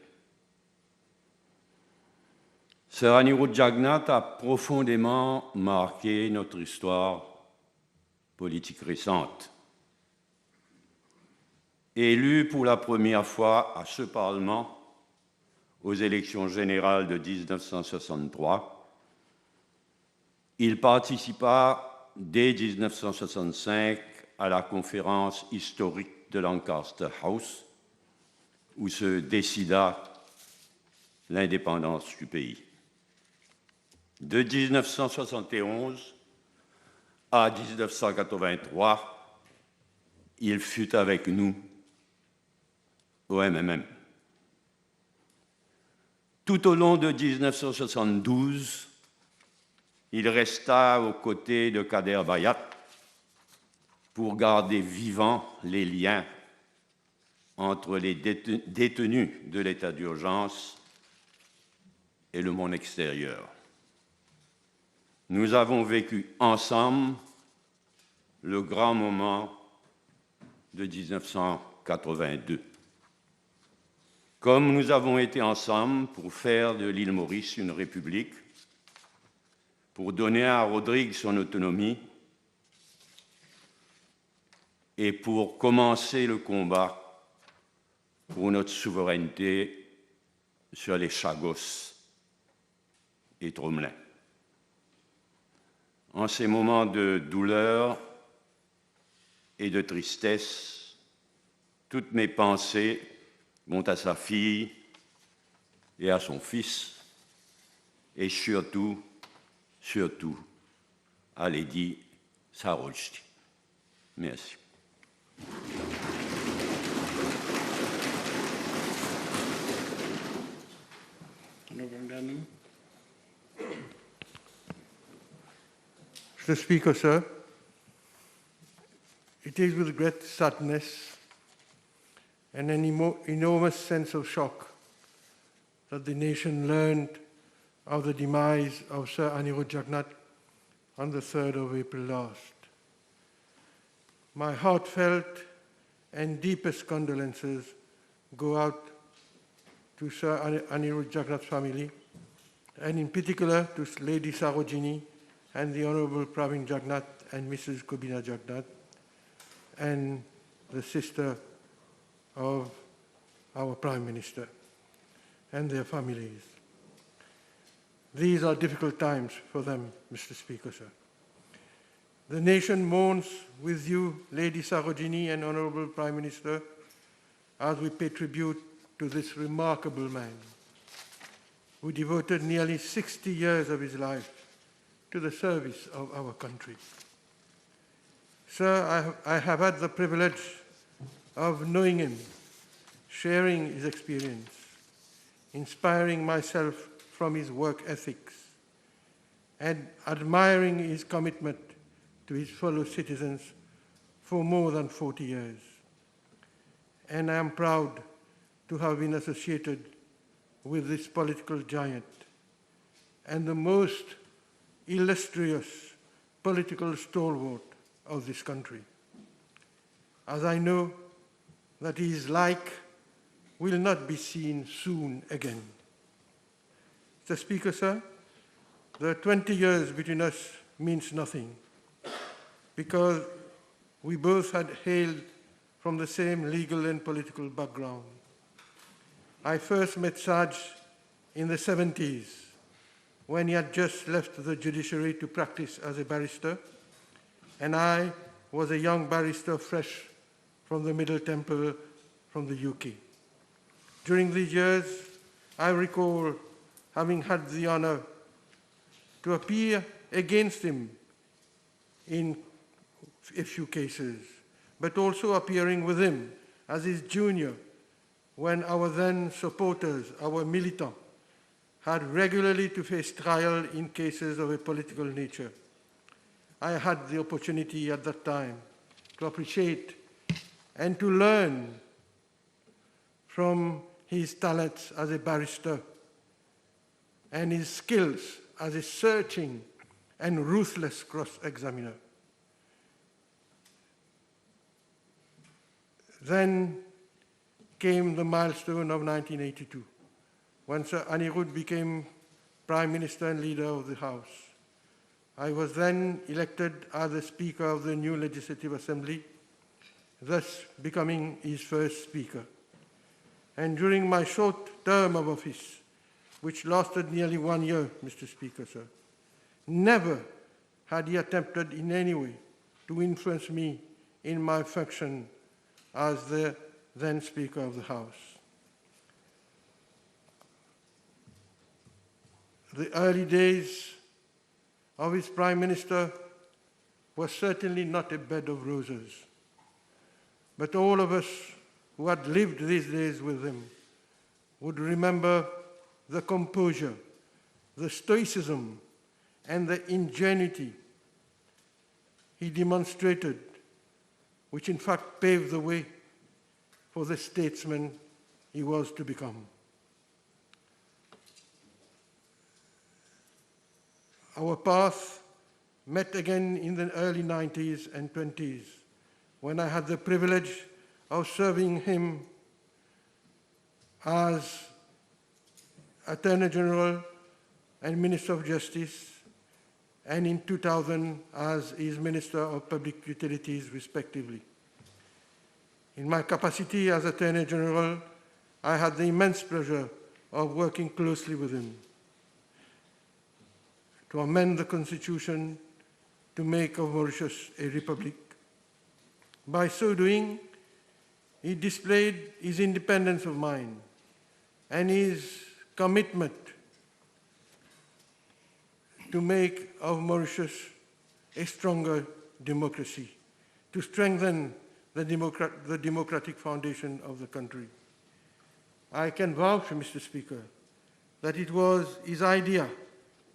Sir Aneerood Jugnauth a profondément marqué notre histoire politique récente. Élu pour la première fois à ce Parlement aux élections générales de 1963, il participa dès 1965 à la conférence historique de Lancaster House, où se décida l'indépendance du pays. De 1971 à 1983, il fut avec nous au MMM. Tout au long de 1972, il resta aux côtés de Kader Bayat pour garder vivants les liens entre les détenus de l'état d'urgence et le monde extérieur. Nous avons vécu ensemble le grand moment de 1982. Comme nous avons été ensemble pour faire de l'île Maurice une république, pour donner à Rodrigue son autonomie et pour commencer le combat pour notre souveraineté sur les Chagos et Tromelin. En ces moments de douleur et de tristesse, toutes mes pensées vont à sa fille et à son fils, et surtout à Lady Sarojti. Merci. Mr. Speaker, sir, it is with great sadness and an enormous sense of shock that the nation learned of the demise of Sir Aneerood Jugnauth on the 3rd of April last. My heartfelt and deepest condolences go out to Sir Aneerood Jugnauth's family, and in particular to Lady Sarojini and the Honourable Pravin Jugnauth and Mrs. Kobina Jugnauth, and the sister of our Prime Minister and their families. These are difficult times for them, Mr. Speaker, sir. The nation mourns with you, Lady Sarojini and Honourable Prime Minister, as we pay tribute to this remarkable man who devoted nearly 60 years of his life to the service of our country. Sir, I have had the privilege of knowing him, sharing his experience, inspiring myself from his work ethics, and admiring his commitment to his fellow citizens for more than 40 years. And I am proud to have been associated with this political giant and the most illustrious political stalwart of this country, as I know that his like will not be seen soon again. Mr. Speaker, sir, the 20 years between us means nothing, because we both had hailed from the same legal and political background. I first met Saj in the 70s, when he had just left the judiciary to practice as a barrister, and I was a young barrister fresh from the Middle Temple from the UK. During these years, I recall having had the honor to appear against him in a few cases, but also appearing with him as his junior when our then supporters, our militants, had regularly to face trial in cases of a political nature. I had the opportunity at that time to appreciate and to learn from his talents as a barrister and his skills as a searching and ruthless cross-examiner. Then came the milestone of 1982, when Sir Aneerood became Prime Minister and leader of the House. I was then elected as the Speaker of the new Legislative Assembly, thus becoming his first Speaker. And during my short term of office, which lasted nearly 1 year, Mr. Speaker, sir, never had he attempted in any way to influence me in my function as the then Speaker of the House. The early days of his Prime Minister was certainly not a bed of roses, but all of us who had lived these days with him would remember the composure, the stoicism, and the ingenuity he demonstrated, which in fact paved the way for the statesman he was to become. Our path met again in the early 90s and 20s, when I had the privilege of serving him as Attorney General and Minister of Justice, and in 2000 as his Minister of Public Utilities, respectively. In my capacity as Attorney General, I had the immense pleasure of working closely with him to amend the Constitution to make of Mauritius a republic. By so doing, he displayed his independence of mind and his commitment to make of Mauritius a stronger democracy, to strengthen the democratic foundation of the country. I can vouch, Mr. Speaker, that it was his idea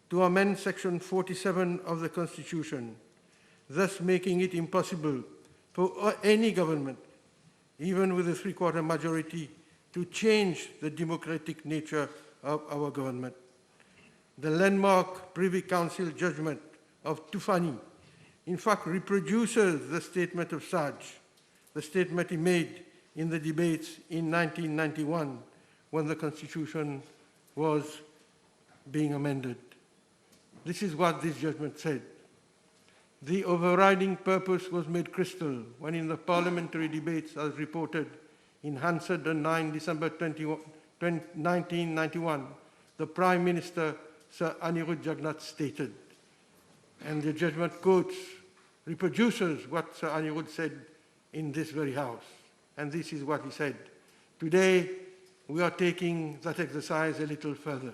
to amend Section 47 of the Constitution, thus making it impossible for any government, even with a three-quarter majority, to change the democratic nature of our government. The landmark Privy Council judgment of Tufani, in fact, reproduces the statement of Saj, the statement he made in the debates in 1991 when the Constitution was being amended. This is what this judgment said. The overriding purpose was made crystal when in the parliamentary debates as reported in Hansard on 9 December 1991, the Prime Minister, Sir Aneerood Jugnauth, stated, and the judgment quotes, reproduces what Sir Aneerood said in this very house. And this is what he said. Today, we are taking that exercise a little further.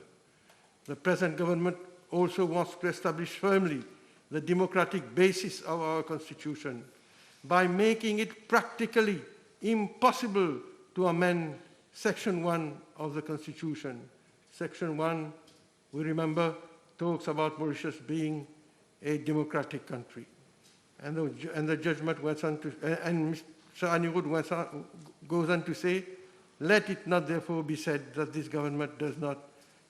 The present government also wants to establish firmly the democratic basis of our Constitution by making it practically impossible to amend Section 1 of the Constitution. Section 1, we remember, talks about Mauritius being a democratic country. And the judgment went on to, and Sir Aneerood goes on to say, let it not therefore be said that this government does not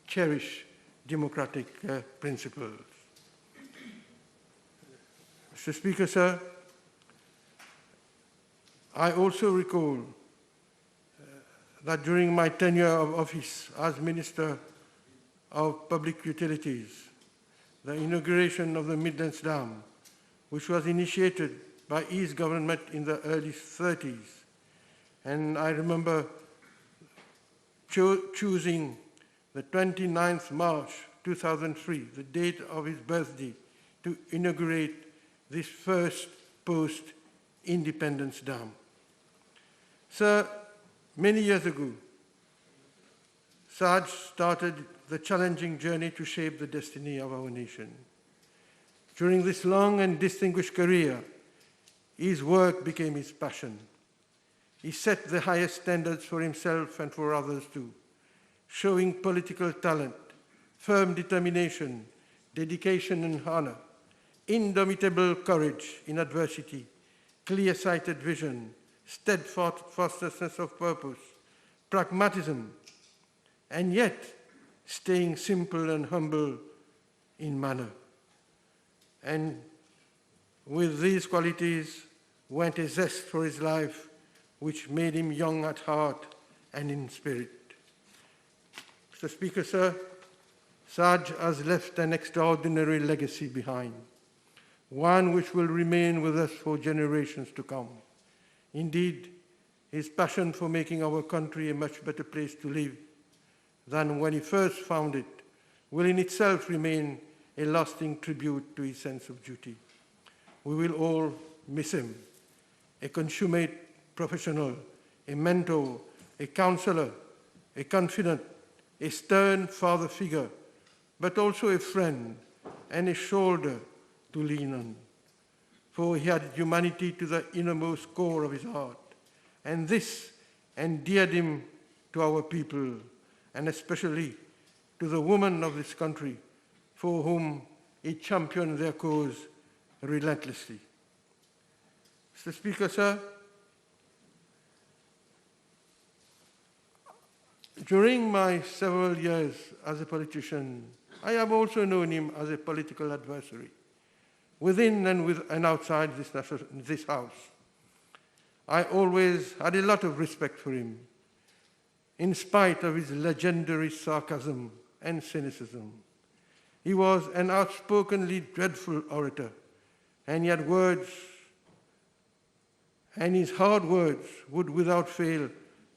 cherish democratic principles. Mr. Speaker, sir, I also recall that during my tenure of office as Minister of Public Utilities, the inauguration of the Midlands Dam, which was initiated by his government in the early 30s. And I remember choosing the 29th March 2003, the date of his birthday, to inaugurate this first post-independence dam. Sir, many years ago, Saj started the challenging journey to shape the destiny of our nation. During this long and distinguished career, his work became his passion. He set the highest standards for himself and for others too, showing political talent, firm determination, dedication and honor, indomitable courage in adversity, clear-sighted vision, steadfastness of purpose, pragmatism, and yet staying simple and humble in manner. And with these qualities went a zest for his life, which made him young at heart and in spirit. Mr. Speaker, sir, Saj has left an extraordinary legacy behind, one which will remain with us for generations to come. Indeed, his passion for making our country a much better place to live than when he first found it will in itself remain a lasting tribute to his sense of duty. We will all miss him, a consummate professional, a mentor, a counselor, a confidant, a stern father figure, but also a friend and a shoulder to lean on. For he had humanity to the innermost core of his heart, and this endeared him to our people, and especially to the women of this country, for whom he championed their cause relentlessly. Mr. Speaker, sir, during my several years as a politician, I have also known him as a political adversary, within and outside this House. I always had a lot of respect for him, in spite of his legendary sarcasm and cynicism. He was an outspokenly dreadful orator, and he had words, and his hard words would without fail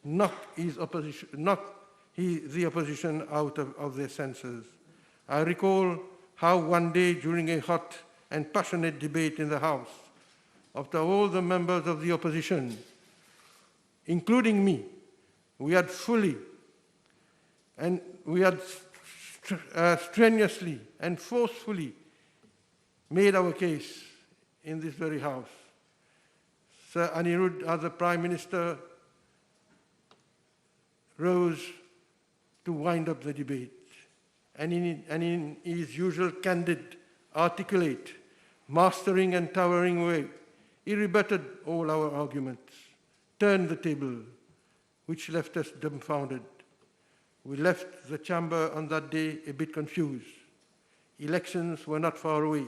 knock the opposition out of their senses. I recall how one day during a hot and passionate debate in the House, after all the members of the opposition, including me, we had strenuously and forcefully made our case in this very House. Sir Aneerood, as the Prime Minister, rose to wind up the debate. And in his usual candid, articulate, mastering and towering way, he rebutted all our arguments, turned the table, which left us dumbfounded. We left the chamber on that day a bit confused. Elections were not far away.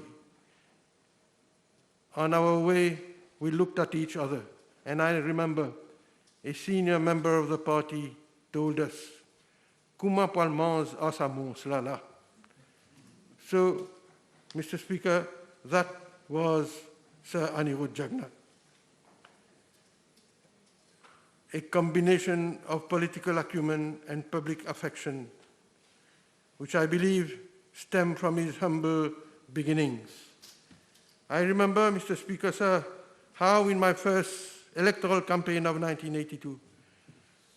On our way, we looked at each other, and I remember a senior member of the party told us, "Comment parle-mange à sa monstre là?" So, Mr. Speaker, that was Sir Aneerood Jugnauth. A combination of political acumen and public affection, which I believe stemmed from his humble beginnings. I remember, Mr. Speaker, sir, how in my first electoral campaign of 1982,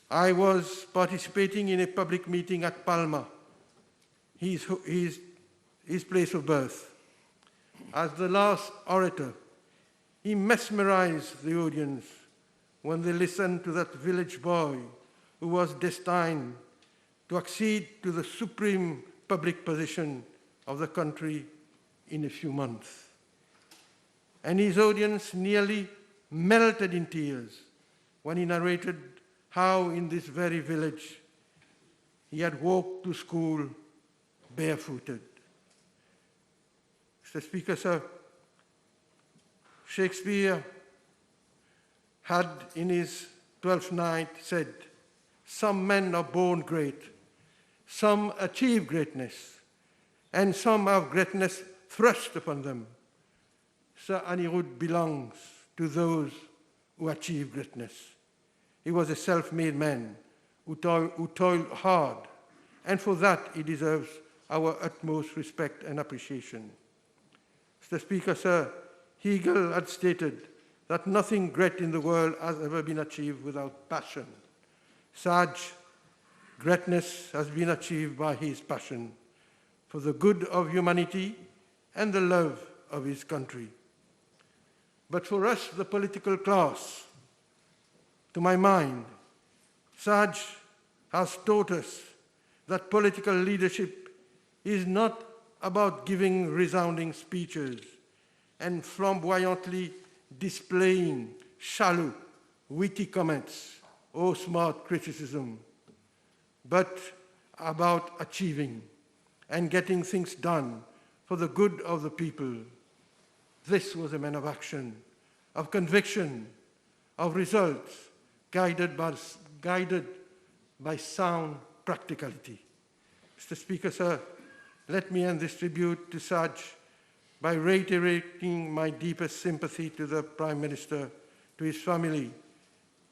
I was participating in a public meeting at Palma, his place of birth. As the last orator, he mesmerized the audience when they listened to that village boy who was destined to accede to the supreme public position of the country in a few months. And his audience nearly melted in tears when he narrated how in this very village he had walked to school barefooted. Mr. Speaker, sir, Shakespeare had in his 12th Night said, "Some men are born great, some achieve greatness, and some have greatness thrust upon them." Sir Aneerood belongs to those who achieve greatness. He was a self-made man who toiled hard, and for that he deserves our utmost respect and appreciation. Mr. Speaker, sir, Hegel had stated that nothing great in the world has ever been achieved without passion. Such greatness has been achieved by his passion for the good of humanity and the love of his country. But for us, the political class, to my mind, Saj has taught us that political leadership is not about giving resounding speeches and flamboyantly displaying shallow, witty comments or smart criticism, but about achieving and getting things done for the good of the people. This was a man of action, of conviction, of results, guided by sound practicality. Mr. Speaker, sir, let me end this tribute to Saj by reiterating my deepest sympathy to the Prime Minister, to his family,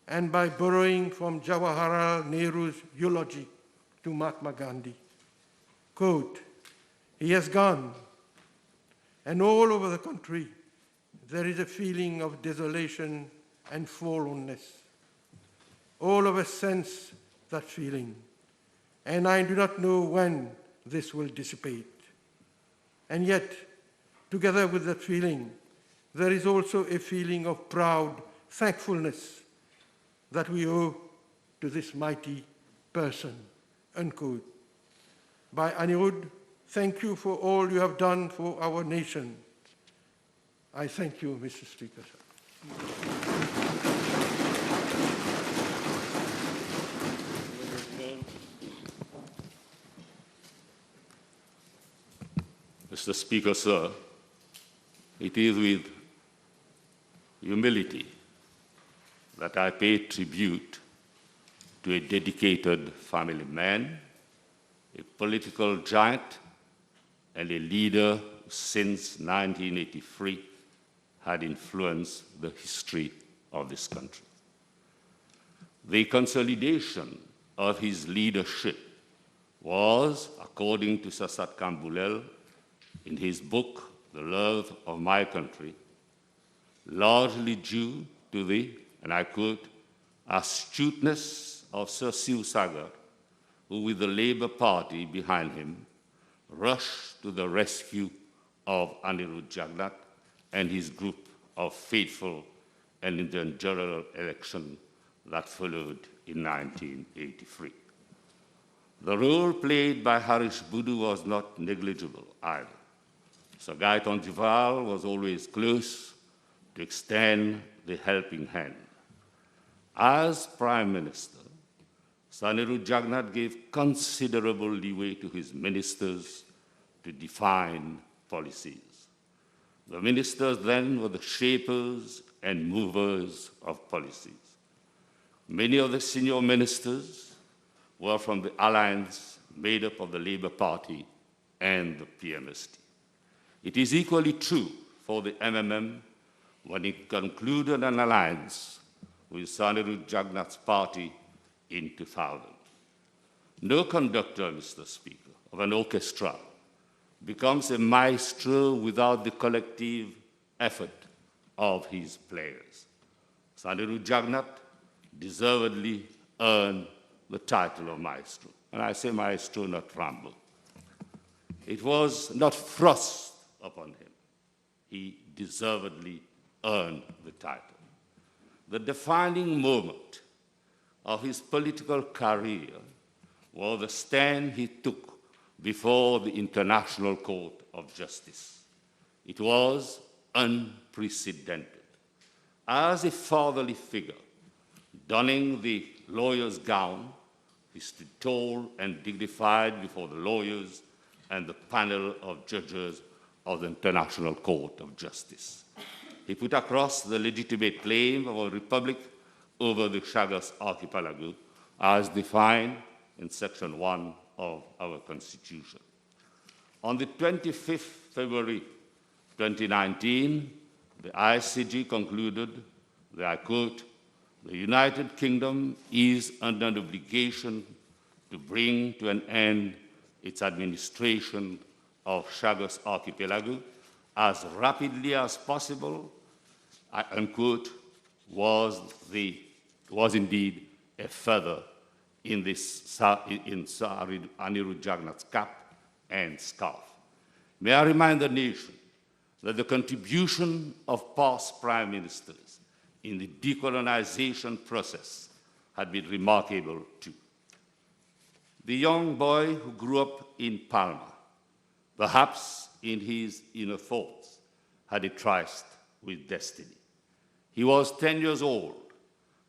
and by borrowing from Jawaharlal Nehru's eulogy to Mahatma Gandhi. Quote, "He has gone, and all over the country there is a feeling of desolation and forlornness. All of us sense that feeling, and I do not know when this will dissipate. And yet, together with that feeling, there is also a feeling of proud thankfulness that we owe to this mighty person." Unquote. By Aneerood, thank you for all you have done for our nation. I thank you, Mr. Speaker. Mr. Speaker, sir, it is with humility that I pay tribute to a dedicated family man, a political giant, and a leader who since 1983 had influenced the history of this country. The consolidation of his leadership was, according to Sir Kambulel, in his book, The Love of My Country, largely due to the, and I quote, astuteness of Sir Siv Sagar, who with the Labour Party behind him, rushed to the rescue of Aneerood Jugnauth and his group of faithful and in the general election that followed in 1983. The role played by Harish Budu was not negligible either. Sir Gaiton Jival was always close to extend the helping hand. As Prime Minister, Sir Aneerood Jugnauth gave considerable leeway to his ministers to define policies. The ministers then were the shapers and movers of policies. Many of the senior ministers were from the alliance made up of the Labour Party and the PMST. It is equally true for the MMM when it concluded an alliance with Sir Aneerood Jugnauth's party in 2000. No conductor, Mr. Speaker, of an orchestra becomes a maestro without the collective effort of his players. Sir Aneerood Jugnauth deservedly earned the title of maestro. And I say maestro, not Rambo. It was not thrust upon him. He deservedly earned the title. The defining moment of his political career was the stand he took before the International Court of Justice. It was unprecedented. As a fatherly figure, donning the lawyer's gown, he stood tall and dignified before the lawyers and the panel of judges of the International Court of Justice. He put across the legitimate claim of a republic over the Chagos Archipelago as defined in Section 1 of our Constitution. On the 25th February 2019, the ICJ concluded that, I quote, "The United Kingdom is under an obligation to bring to an end its administration of Chagos Archipelago as rapidly as possible," unquote, was indeed a feather in Sir Aneerood Jugnauth's cap and scarf. May I remind the nation that the contribution of past prime ministers in the decolonization process had been remarkable too. The young boy who grew up in Palma, perhaps in his inner thoughts, had a tryst with destiny. He was 10 years old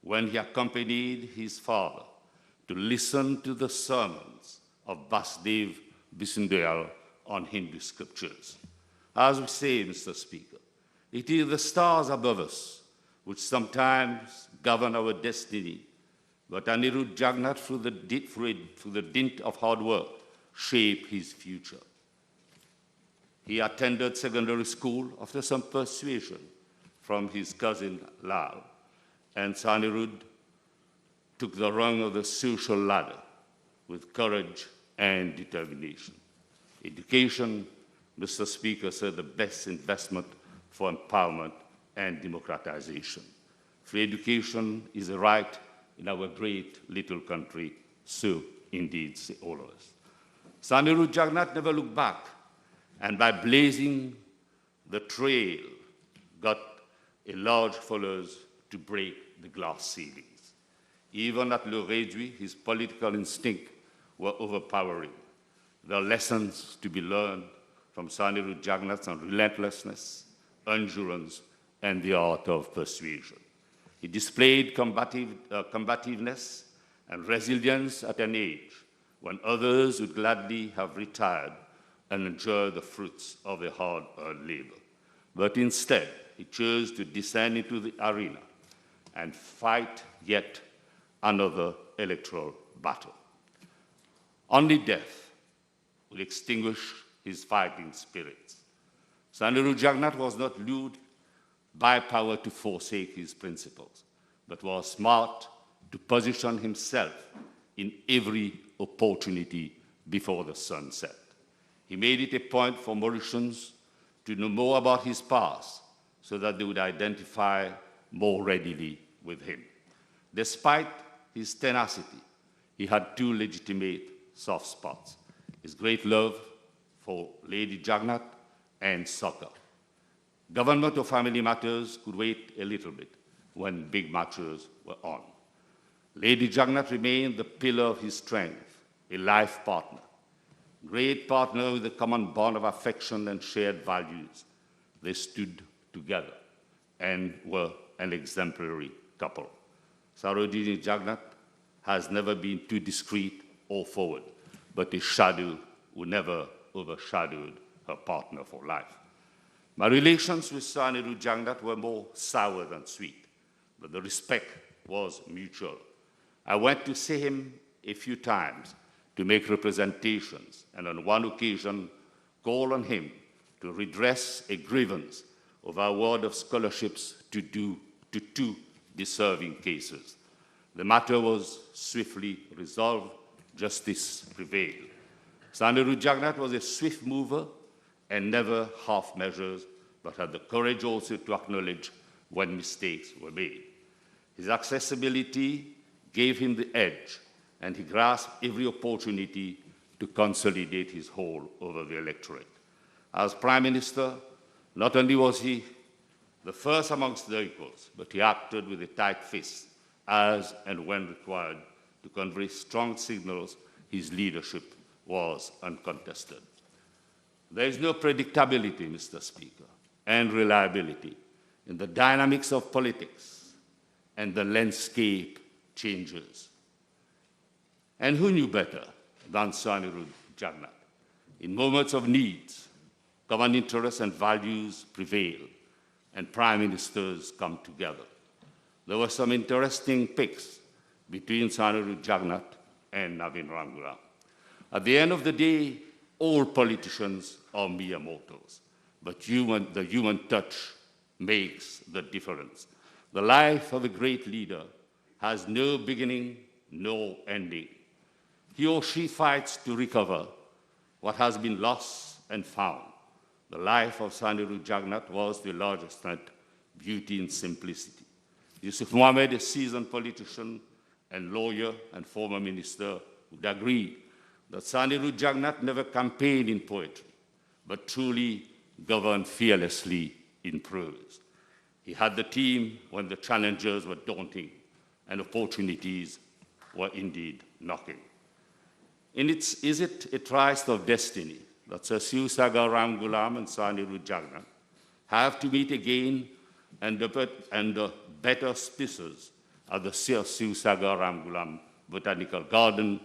when he accompanied his father to listen to the sermons of Vasudev Bisundayal on Hindu scriptures. As we say, Mr. Speaker, it is the stars above us which sometimes govern our destiny, but Aneerood Jugnauth, through the dint of hard work, shaped his future. He attended secondary school after some persuasion from his cousin Lal, and Sir Aneerood took the rung of the social ladder with courage and determination. Education, Mr. Speaker, is the best investment for empowerment and democratization. Free education is a right in our great little country, so indeed say all of us. Sir Aneerood Jugnauth never looked back, and by blazing the trail, got a large followers to break the glass ceilings. Even at Le Réduit, his political instincts were overpowering. There are lessons to be learned from Sir Aneerood Jugnauth on relentlessness, endurance, and the art of persuasion. He displayed combativeness and resilience at an age when others would gladly have retired and enjoy the fruits of a hard-earned labor. But instead, he chose to descend into the arena and fight yet another electoral battle. Only death will extinguish his fighting spirits. Sir Aneerood Jugnauth was not lured by power to forsake his principles, but was smart to position himself in every opportunity before the sun set. He made it a point for Mauritians to know more about his past so that they would identify more readily with him. Despite his tenacity, he had two legitimate soft spots: his great love for Lady Jugnauth and soccer. Government or family matters could wait a little bit when big matches were on. Lady Jugnauth remained the pillar of his strength, a life partner, great partner with a common bond of affection and shared values. They stood together and were an exemplary couple. Sarojini Jugnauth has never been too discreet or forward, but a shadow who never overshadowed her partner for life. My relations with Sir Aneerood Jugnauth were more sour than sweet, but the respect was mutual. I went to see him a few times to make representations, and on one occasion called on him to redress a grievance of our award of scholarships to two deserving cases. The matter was swiftly resolved. Justice prevailed. Sir Aneerood Jugnauth was a swift mover and never half measures, but had the courage also to acknowledge when mistakes were made. His accessibility gave him the edge, and he grasped every opportunity to consolidate his hold over the electorate. As Prime Minister, not only was he the first amongst the equals, but he acted with a tight fist as and when required to convey strong signals his leadership was uncontested. There is no predictability, Mr. Speaker, and reliability in the dynamics of politics, and the landscape changes. And who knew better than Sir Aneerood Jugnauth? In moments of needs, common interests and values prevail, and prime ministers come together. There were some interesting picks between Sir Aneerood Jugnauth and Navin Ramgoolam. At the end of the day, all politicians are mere mortals, but the human touch makes the difference. The life of a great leader has no beginning, no ending. He or she fights to recover what has been lost and found. The life of Sir Aneerood Jugnauth was, to a large extent, beauty and simplicity. Yusuf Mohammed, a seasoned politician and lawyer and former minister, would agree that Sir Aneerood Jugnauth never campaigned in poetry, but truly governed fearlessly in prose. He had the team when the challenges were daunting and opportunities were indeed knocking. Is it a tryst of destiny that Sir Suivez Ramgoolam and Sir Aneerood Jugnauth have to meet again and the better species at the Sir Suivez Ramgoolam Botanical Garden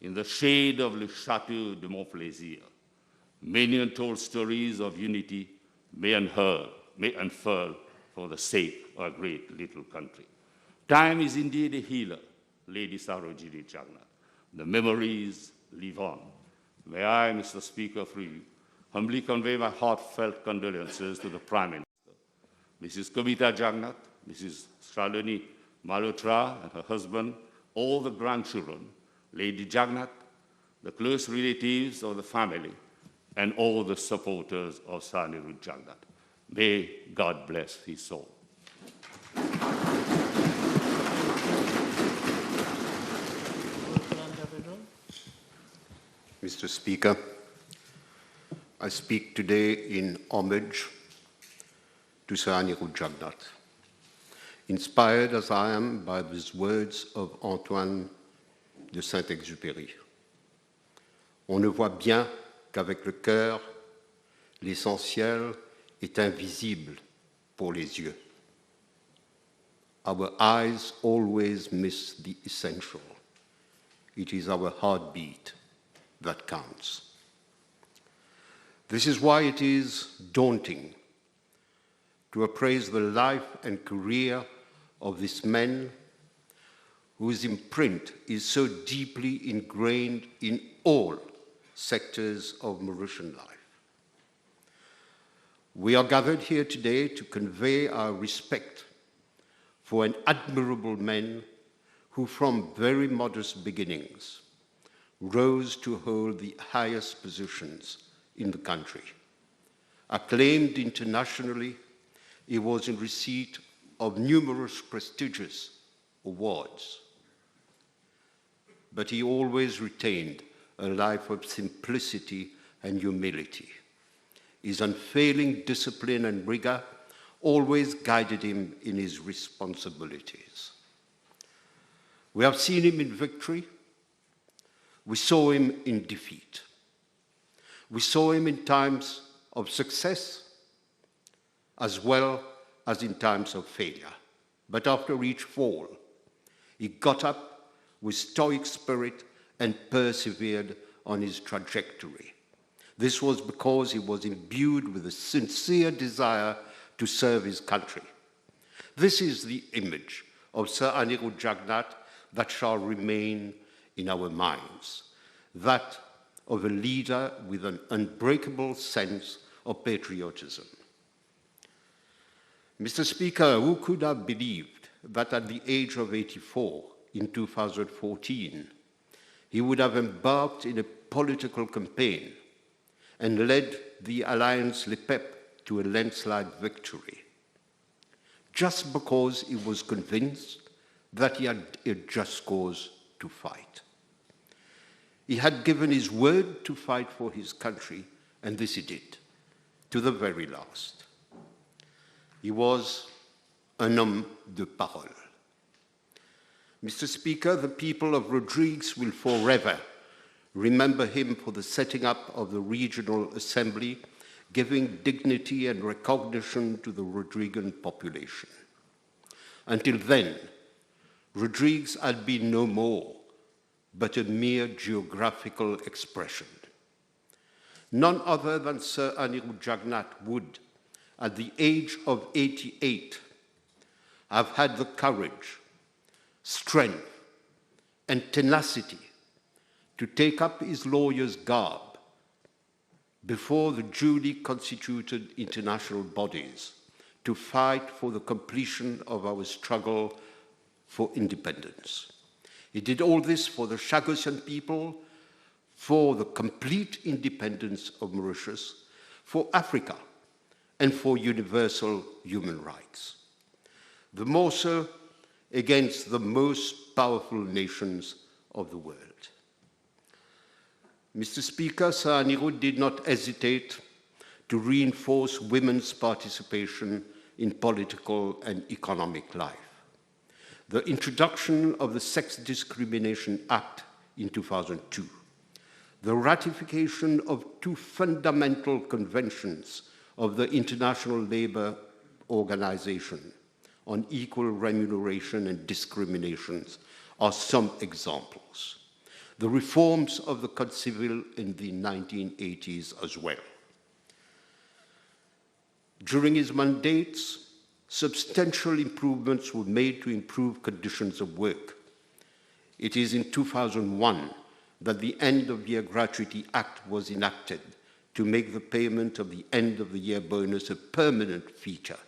in the shade of Le Château de Montplaisir, many untold stories of unity may unfurl for the sake of a great little country. Time is indeed a healer, Lady Sarojini Jugnauth. The memories live on. May I, Mr. Speaker, through you, humbly convey my heartfelt condolences to the Prime Minister, Mrs. Kavita Jugnauth, Mrs. Shalini Malhotra and her husband, all the grandchildren, Lady Jugnauth, the close relatives of the family, and all the supporters of Sir Aneerood Jugnauth. May God bless his soul. Mr. Speaker, I speak today in homage to Sir Aneerood Jugnauth, inspired as I am by these words of Antoine de Saint-Exupéry. On ne voit bien qu'avec le cœur, l'essentiel est invisible pour les yeux. Our eyes always miss the essential. It is our heartbeat that counts. This is why it is daunting to appraise the life and career of this man whose imprint is so deeply ingrained in all sectors of Mauritian life. We are gathered here today to convey our respect for an admirable man who, from very modest beginnings, rose to hold the highest positions in the country. Acclaimed internationally, he was in receipt of numerous prestigious awards. But he always retained a life of simplicity and humility. His unfailing discipline and rigor always guided him in his responsibilities. We have seen him in victory. We saw him in defeat. We saw him in times of success as well as in times of failure. But after each fall, he got up with stoic spirit and persevered on his trajectory. This was because he was imbued with a sincere desire to serve his country. This is the image of Sir Aneerood Jugnauth that shall remain in our minds, that of a leader with an unbreakable sense of patriotism. Mr. Speaker, who could have believed that at the age of 84 in 2014, he would have embarked in a political campaign and led the Alliance Le PEP to a landslide victory, just because he was convinced that he had a just cause to fight. He had given his word to fight for his country, and this he did, to the very last. He was un homme de parole. Mr. Speaker, the people of Rodrigues will forever remember him for the setting up of the Regional Assembly, giving dignity and recognition to the Rodriguan population. Until then, Rodrigues had been no more but a mere geographical expression. None other than Sir Aneerood Jugnauth would, at the age of 88, have had the courage, strength, and tenacity to take up his lawyer's garb before the duly constituted international bodies to fight for the completion of our struggle for independence. He did all this for the Chagossian people, for the complete independence of Mauritius, for Africa, and for universal human rights. The more so against the most powerful nations of the world. Mr. Speaker, Sir Aneerood did not hesitate to reinforce women's participation in political and economic life. The introduction of the Sex Discrimination Act in 2002, the ratification of two fundamental conventions of the International Labour Organization on equal remuneration and discriminations are some examples. the reforms of the Code Civil in the 1980s as well. During his mandates, substantial improvements were made to improve conditions of work. It is in 2001 that the End-of-Year Gratuity Act was enacted to make the payment of the end-of-the-year bonus a permanent feature.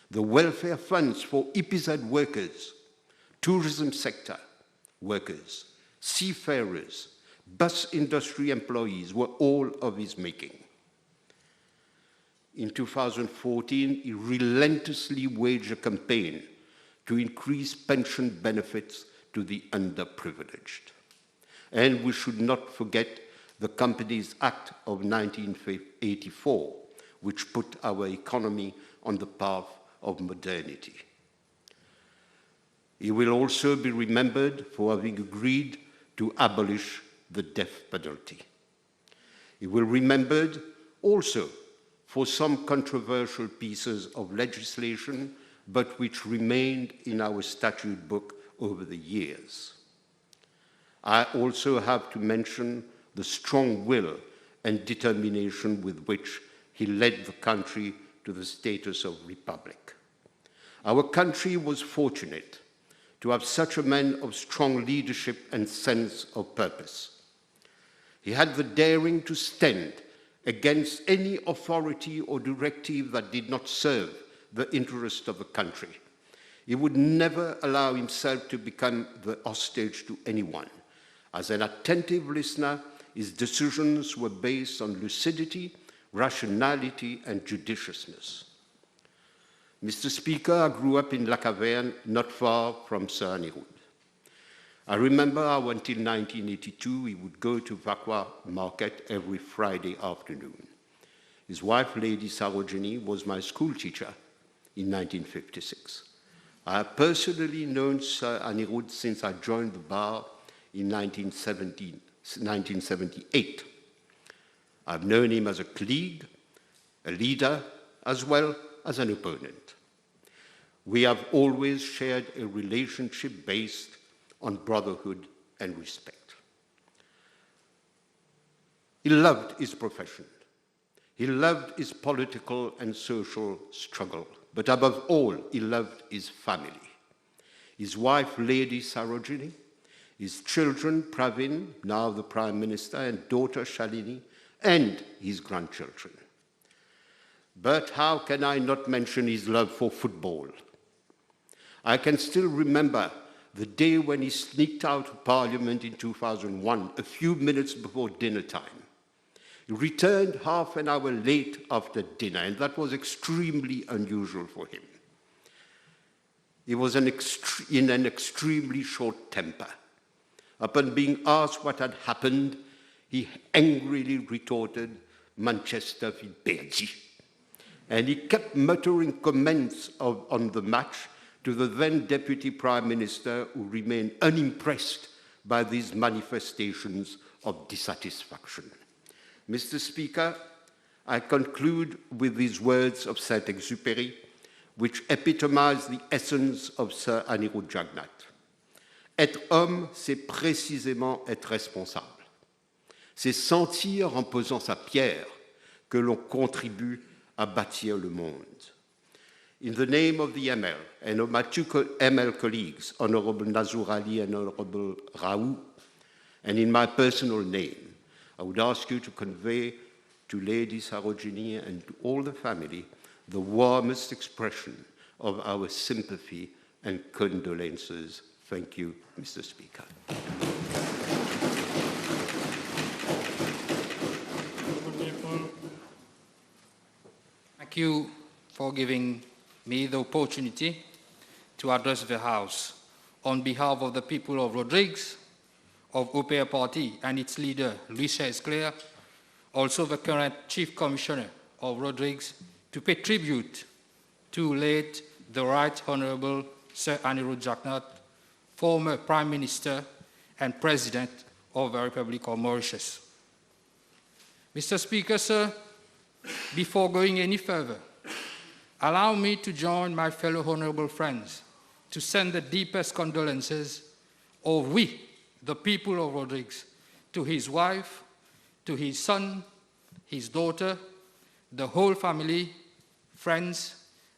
The welfare funds for EPZ workers, tourism sector workers, seafarers, bus industry employees were all of his making. In 2014, he relentlessly waged a campaign to increase pension benefits to the underprivileged. And we should not forget the Companies Act of 1984, which put our economy on the path of modernity. He will also be remembered for having agreed to abolish the death penalty. He will be remembered also for some controversial pieces of legislation, but which remained in our statute book over the years. I also have to mention the strong will and determination with which he led the country to the status of republic. Our country was fortunate to have such a man of strong leadership and sense of purpose. He had the daring to stand against any authority or directive that did not serve the interest of the country. He would never allow himself to become the hostage to anyone. As an attentive listener, his decisions were based on lucidity, rationality, and judiciousness. Mr. Speaker, I grew up in La Caverne, not far from Sir Aneerood. I remember how until 1982 he would go to Vaqua Market every Friday afternoon. His wife, Lady Sarojini, was my school teacher in 1956. I have personally known Sir Aneerood since I joined the bar in 1978. I've known him as a colleague, a leader, as well as an opponent. We have always shared a relationship based on brotherhood and respect. He loved his profession. He loved his political and social struggle, but above all, he loved his family. His wife, Lady Sarojini, his children, Pravin, now the Prime Minister, and daughter, Shalini, and his grandchildren. But how can I not mention his love for football? I can still remember the day when he sneaked out of Parliament in 2001, a few minutes before dinner time. He returned half an hour late after dinner, and that was extremely unusual for him. He was in an extremely short temper. Upon being asked what had happened, he angrily retorted, "Manchester will perdi." And he kept muttering comments on the match to the then Deputy Prime Minister, who remained unimpressed by these manifestations of dissatisfaction. Mr. Speaker, I conclude with these words of Saint-Exupéry, which epitomize the essence of Sir Aneerood Jugnauth. Être homme, c'est précisément être responsable. C'est sentir en posant sa pierre que l'on contribue à bâtir le monde. In the name of the ML and of my two ML colleagues, Honorable Nazur Ali and Honorable Raoult, and in my personal name, I would ask you to convey to Lady Sarojini and to all the family the warmest expression of our sympathy and condolences. Thank you, Mr. Speaker. Thank you for giving me the opportunity to address the House on behalf of the people of Rodrigues, of OPR Party and its leader, Luis Esclair, also the current Chief Commissioner of Rodrigues, to pay tribute to late the Right Honourable Sir Aneerood Jugnauth, former Prime Minister and President of the Republic of Mauritius. Mr. Speaker, sir, before going any further, allow me to join my fellow honourable friends to send the deepest condolences, or we the people of Rodrigues, to his wife, to his son, his daughter, the whole family, friends,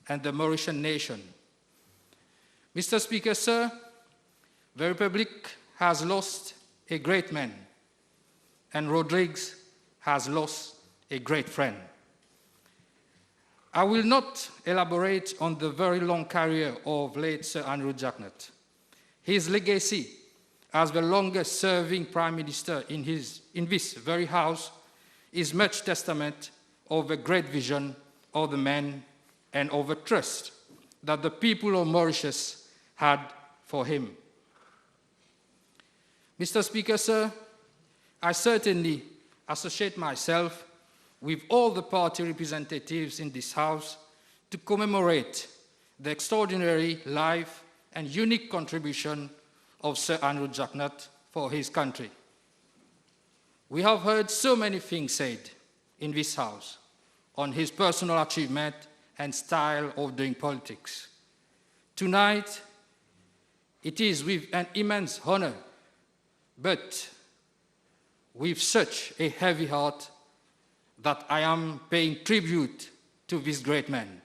and the Mauritian nation. Mr. Speaker, sir, the Republic has lost a great man, and Rodrigues has lost a great friend. I will not elaborate on the very long career of late Sir Aneerood Jugnauth. His legacy as the longest-serving Prime Minister in this very House is much testament of the great vision of the man and of the trust that the people of Mauritius had for him. Mr. Speaker, sir, I certainly associate myself with all the party representatives in this House to commemorate the extraordinary life and unique contribution of Sir Aneerood Jugnauth for his country. We have heard so many things said in this House on his personal achievement and style of doing politics. Tonight, it is with an immense honor, but with such a heavy heart, that I am paying tribute to this great man,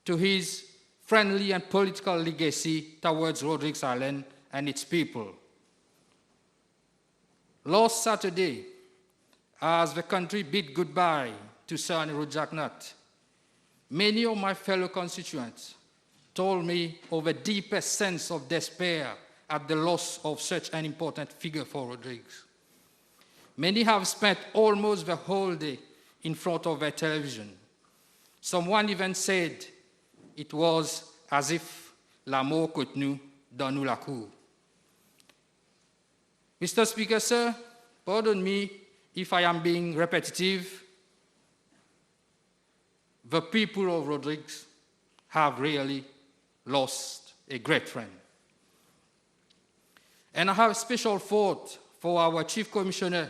to his friendly and political legacy towards Rodrigues Island and its people. Last Saturday, as the country bid goodbye to Sir Aneerood Jugnauth, many of my fellow constituents told me of a deepest sense of despair at the loss of such an important figure for Rodrigues. Many have spent almost the whole day in front of their television. Someone even said it was as if la mort contenu dans nous la cour. Mr. Speaker, sir, pardon me if I am being repetitive. The people of Rodrigues have really lost a great friend. And I have a special thought for our Chief Commissioner,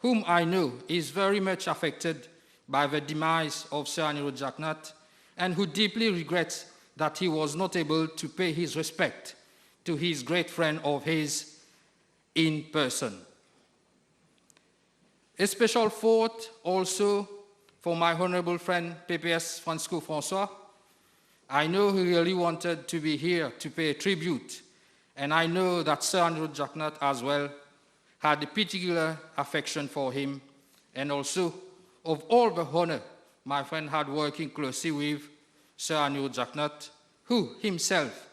whom I know is very much affected by the demise of Sir Aneerood Jugnauth, and who deeply regrets that he was not able to pay his respect to his great friend of his in person. A special thought also for my honorable friend PPS Francisco François. I know he really wanted to be here to pay a tribute, and I know that Sir Aneerood Jugnauth as well had a particular affection for him, and also of all the honor my friend had working closely with Sir Aneerood Jugnauth, who himself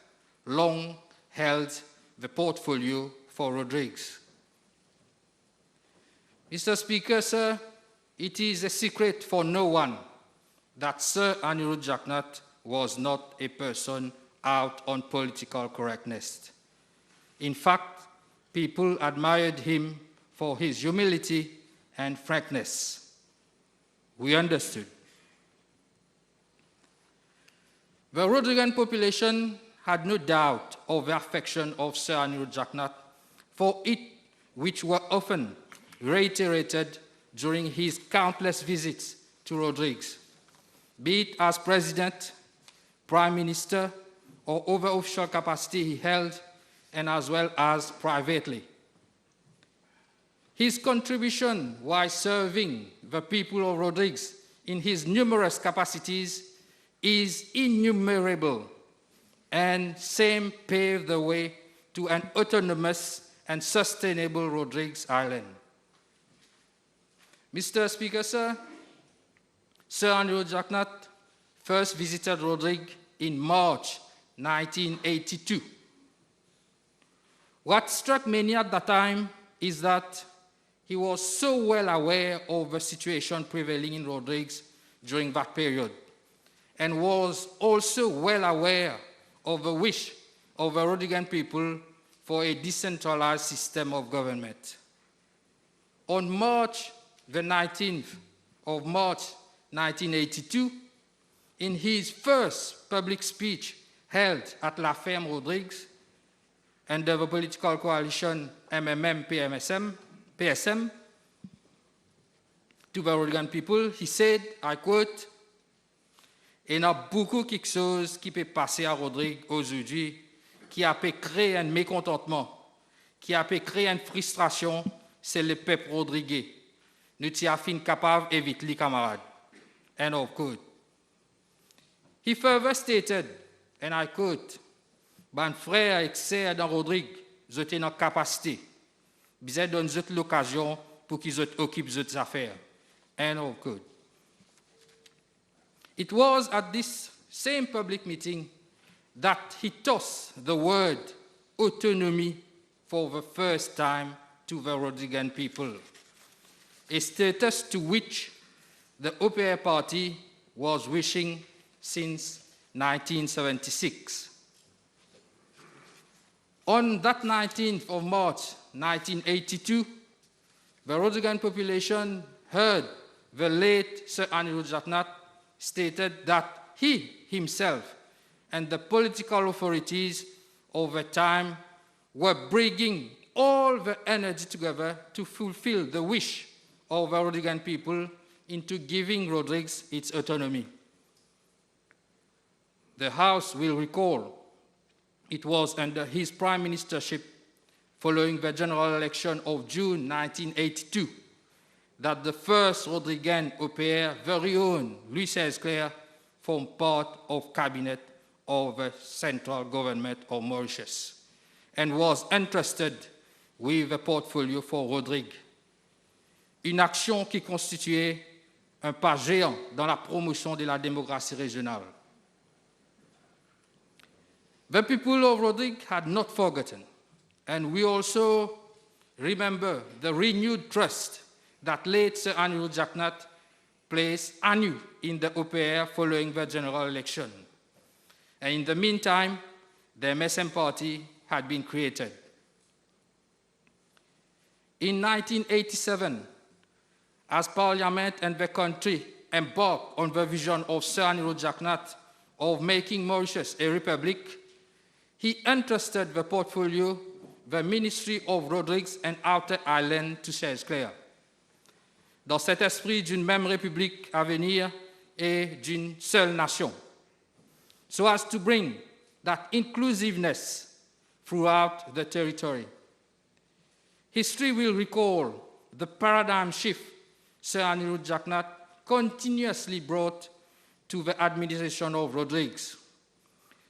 long held the portfolio for Rodrigues. Mr. Speaker, sir, it is a secret for no one that Sir Aneerood Jugnauth was not a person out on political correctness. In fact, people admired him for his humility and frankness. We understood. The Rodriguan population had no doubt of the affection of Sir Aneerood Jugnauth for it, which were often reiterated during his countless visits to Rodrigues, be it as president, prime minister, or other official capacity he held, and as well as privately. His contribution while serving the people of Rodrigues in his numerous capacities is innumerable, and same paved the way to an autonomous and sustainable Rodrigues Island. Mr. Speaker, sir, Sir Aneerood Jugnauth first visited Rodrigues in March 1982. What struck many at that time is that he was so well aware of the situation prevailing in Rodrigues during that period, and was also well aware of the wish of the Rodriguan people for a decentralized system of government. On March the 19th of March 1982, in his first public speech held at La Ferme Rodrigues under the political coalition MMM-PSM, to the Rodriguan people, he said, I quote, « Il y a beaucoup quelque chose qui peut passer à Rodrigues aujourd'hui qui a pu créer un mécontentement qui a pu créer une frustration, c'est le peuple rodriguais. Nous t'y affines capables d'éviter les camarades. End of quote. He further stated, and I quote, ban frère et sœur dans Rodrigue, ils ont une capacité. Ils donnent l'occasion pour qu'ils occupent des affaires. End of quote. It was at this same public meeting that he tossed the word autonomy for the first time to the Rodriguan people, a status to which the OPR party was wishing since 1976. On that 19th of March 1982, the Rodriguan population heard the late Sir Aneerood Jugnauth stated that he himself and the political authorities over time were bringing all the energy together to fulfill the wish of the Rodriguan people into giving Rodrigues its autonomy. The House will recall it was under his prime ministership following the general election of June 1982 that the first Rodriguan au pair, very own Louis Clerc, formed part of cabinet of the central government of Mauritius and was entrusted with a portfolio for Rodrigue. Une action qui constituait un pas géant dans la promotion de la démocratie régionale. The people of Rodrigue had not forgotten, and we also remember the renewed trust that late Sir Aneerood Jugnauth placed anew in the OPR following the general election. And in the meantime, the MSM party had been created. In 1987, as Parliament and the country embarked on the vision of Sir Aneerood Jugnauth of making Mauritius a republic, he entrusted the portfolio, the Ministry of Rodrigues and Outer Islands, to Sir Clare. Dans cet esprit d'une même république à venir et d'une seule nation, so as to bring that inclusiveness throughout the territory. History will recall the paradigm shift Sir Aneerood Jugnauth continuously brought to the administration of Rodrigues.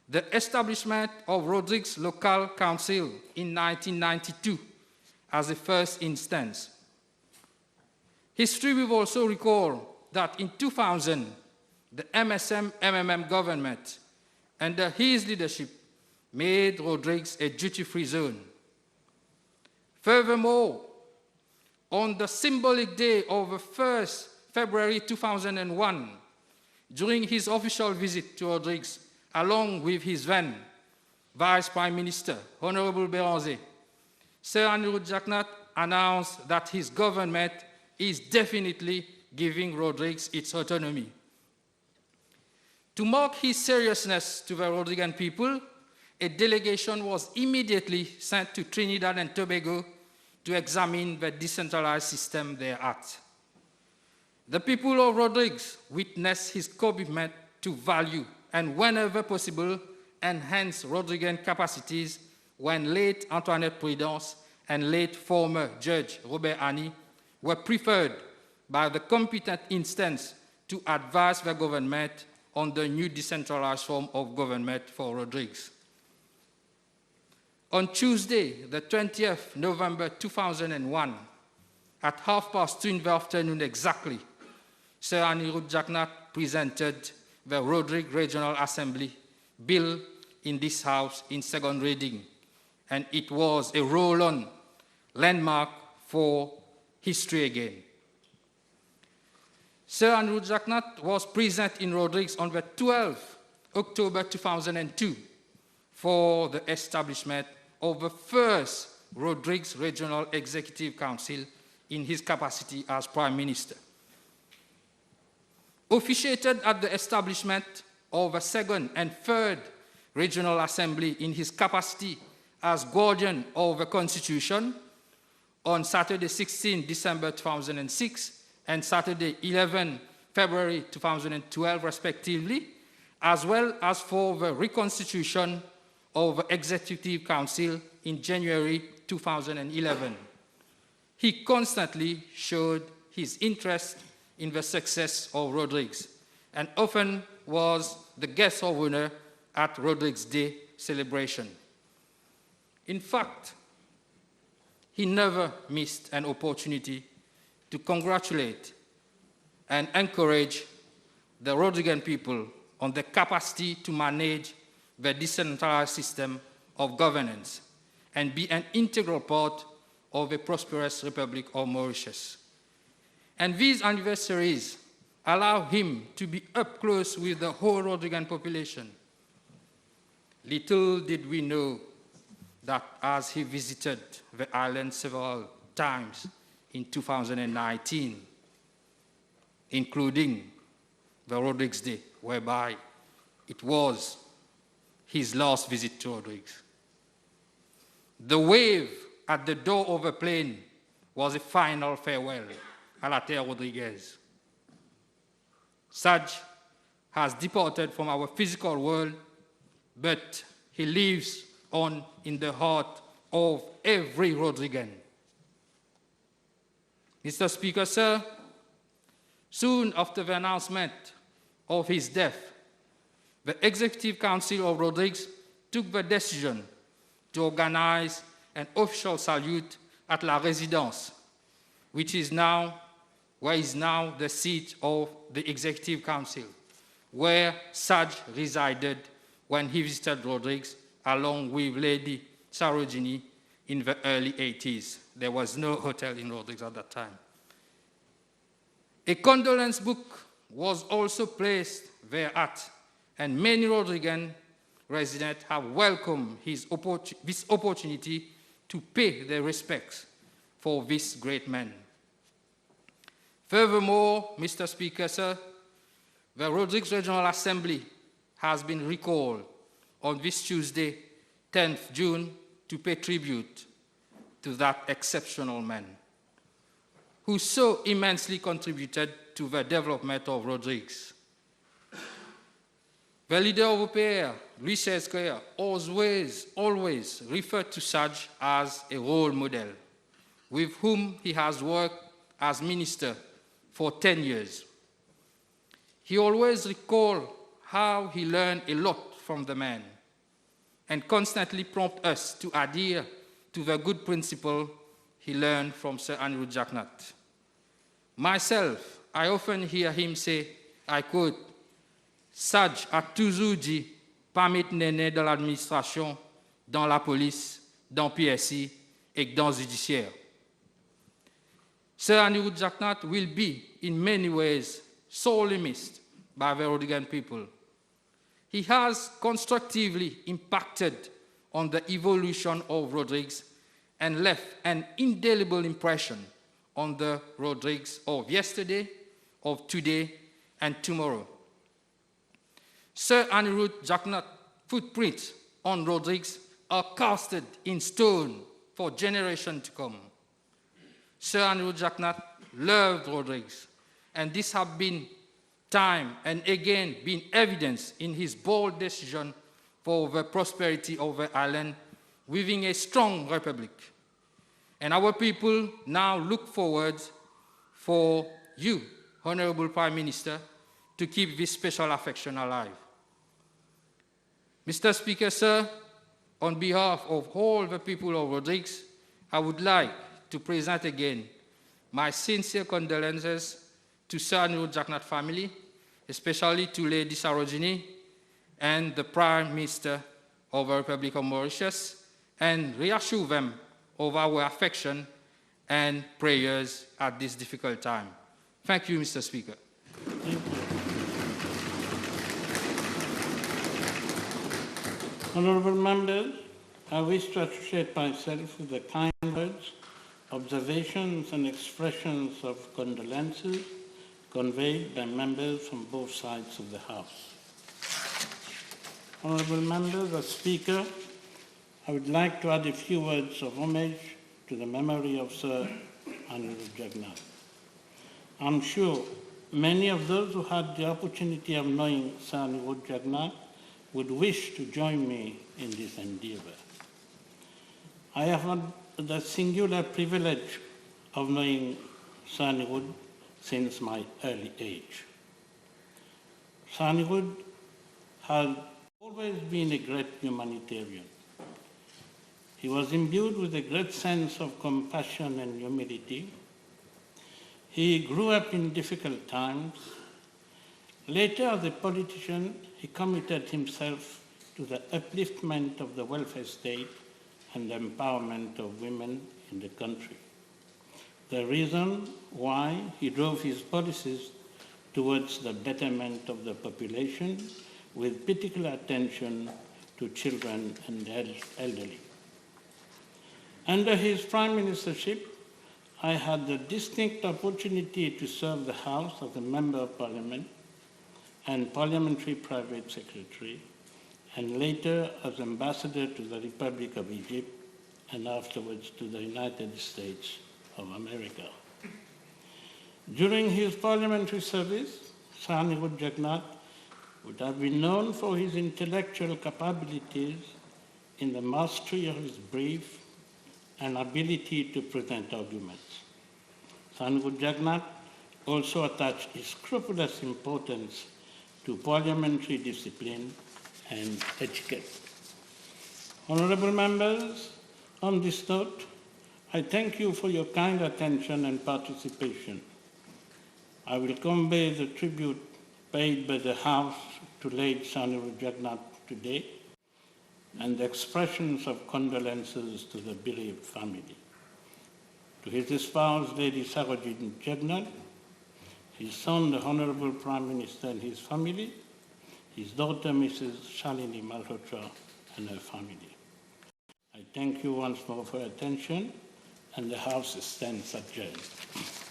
The establishment of Rodrigues Local Council in 1992 as a first instance. History will also recall that in 2000, the MSM-MMM government, under his leadership, made Rodrigues a duty-free zone. Furthermore, on the symbolic day of the 1st February 2001, during his official visit to Rodrigues, along with his then Vice Prime Minister, Honorable Béranger, Sir Aneerood Jugnauth announced that his government is definitely giving Rodrigues its autonomy. To mark his seriousness to the Rodriguan people, a delegation was immediately sent to Trinidad and Tobago to examine the decentralized system thereat. The people of Rodrigues witnessed his commitment to value and, whenever possible, enhance Rodriguan capacities when late Antoinette Prudence and late former Judge Robert Annie were preferred by the competent instance to advise the government on the new decentralized form of government for Rodrigues. On Tuesday, the 20th November 2001, at 2:30 in the afternoon exactly, Sir Aneerood Jugnauth presented the Rodrigue Regional Assembly bill in this House in second reading, and it was a roll-on landmark for history again. Sir Aneerood Jugnauth was present in Rodrigues on the 12th October 2002 for the establishment of the first Rodrigues Regional Executive Council in his capacity as Prime Minister. Officiated at the establishment of the second and third Regional Assembly in his capacity as Guardian of the Constitution on Saturday 16 December 2006 and Saturday 11 February 2012 respectively, as well as for the reconstitution of the Executive Council in January 2011. He constantly showed his interest in the success of Rodrigues and often was the guest of honor at Rodrigues Day celebration. In fact, he never missed an opportunity to congratulate and encourage the Rodriguan people on the capacity to manage the decentralized system of governance and be an integral part of a prosperous Republic of Mauritius. And these anniversaries allow him to be up close with the whole Rodriguan population. Little did we know that as he visited the island several times in 2019, including the Rodrigues Day, whereby it was his last visit to Rodrigues. The wave at the door of the plane was a final farewell à la terre Rodriguez. Saj has departed from our physical world, but he lives on in the heart of every Rodriguan. Mr. Speaker, sir, soon after the announcement of his death, the Executive Council of Rodrigues took the decision to organize an official salute at La Résidence, which is now the seat of the Executive Council, where Saj resided when he visited Rodrigues along with Lady Sarojini in the early 80s. There was no hotel in Rodrigues at that time. A condolence book was also placed thereat, and many Rodriguan residents have welcomed this opportunity to pay their respects for this great man. Furthermore, Mr. Speaker, sir, the Rodrigues Regional Assembly has been recalled on this Tuesday, 10th June, to pay tribute to that exceptional man who so immensely contributed to the development of Rodrigues. The leader of OPR, Louis XVI, always referred to Saj as a role model, with whom he has worked as minister for 10 years. He always recalled how he learned a lot from the man and constantly prompted us to adhere to the good principle he learned from Sir Aneerood Jugnauth. Myself, I often hear him say, I quote, Saj a toujours dit, pas mettre néné dans l'administration, dans la police, dans PSI et dans le judiciaire. Sir Aneerood Jugnauth will be, in many ways, sorely missed by the Rodriguan people. He has constructively impacted on the evolution of Rodrigues and left an indelible impression on the Rodrigues of yesterday, of today, and tomorrow. Sir Aneerood Jugnauth's footprints on Rodrigues are casted in stone for generations to come. Sir Aneerood Jugnauth loved Rodrigues, and this has been time and again been evidenced in his bold decision for the prosperity of the island within a strong republic. And our people now look forward for you, Honorable Prime Minister, to keep this special affection alive. Mr. Speaker, sir, on behalf of all the people of Rodrigues, I would like to present again my sincere condolences to Sir Aneerood Jugnauth family, especially to Lady Sarojini and the Prime Minister of the Republic of Mauritius, and reassure them of our affection and prayers at this difficult time. Thank you, Mr. Speaker. Thank you. Honourable members, I wish to associate myself with the kind words, observations and expressions of condolences conveyed by members from both sides of the House. Honourable members, as Speaker, I would like to add a few words of homage to the memory of Sir Aneerood Jugnauth. I'm sure many of those who had the opportunity of knowing Sir Aneerood Jugnauth would wish to join me in this endeavour. I have had the singular privilege of knowing Sir Aneerood since my early age. Sir Aneerood has always been a great humanitarian. He was imbued with a great sense of compassion and humility. He grew up in difficult times. Later, as a politician, he committed himself to the upliftment of the welfare state and the empowerment of women in the country. The reason why he drove his policies towards the betterment of the population, with particular attention to children and the elderly. Under his prime ministership, I had the distinct opportunity to serve the House as a Member of Parliament and Parliamentary Private Secretary, and later as Ambassador to the Republic of Egypt, and afterwards to the United States of America. During his parliamentary service, Sir Aneerood Jugnauth would have been known for his intellectual capabilities in the mastery of his brief and ability to present arguments. Sir Aneerood Jugnauth also attached scrupulous importance to parliamentary discipline and etiquette. Honourable members, on this note, I thank you for your kind attention and participation. I will convey the tribute paid by the House to late Sir Aneerood Jugnauth today and the expressions of condolences to the bereaved family. To his spouse, Lady Sarojini Jugnauth, his son, the Honourable Prime Minister and his family, his daughter, Mrs. Shalini Malhotra, and her family. I thank you once more for your attention, and the House stands adjourned.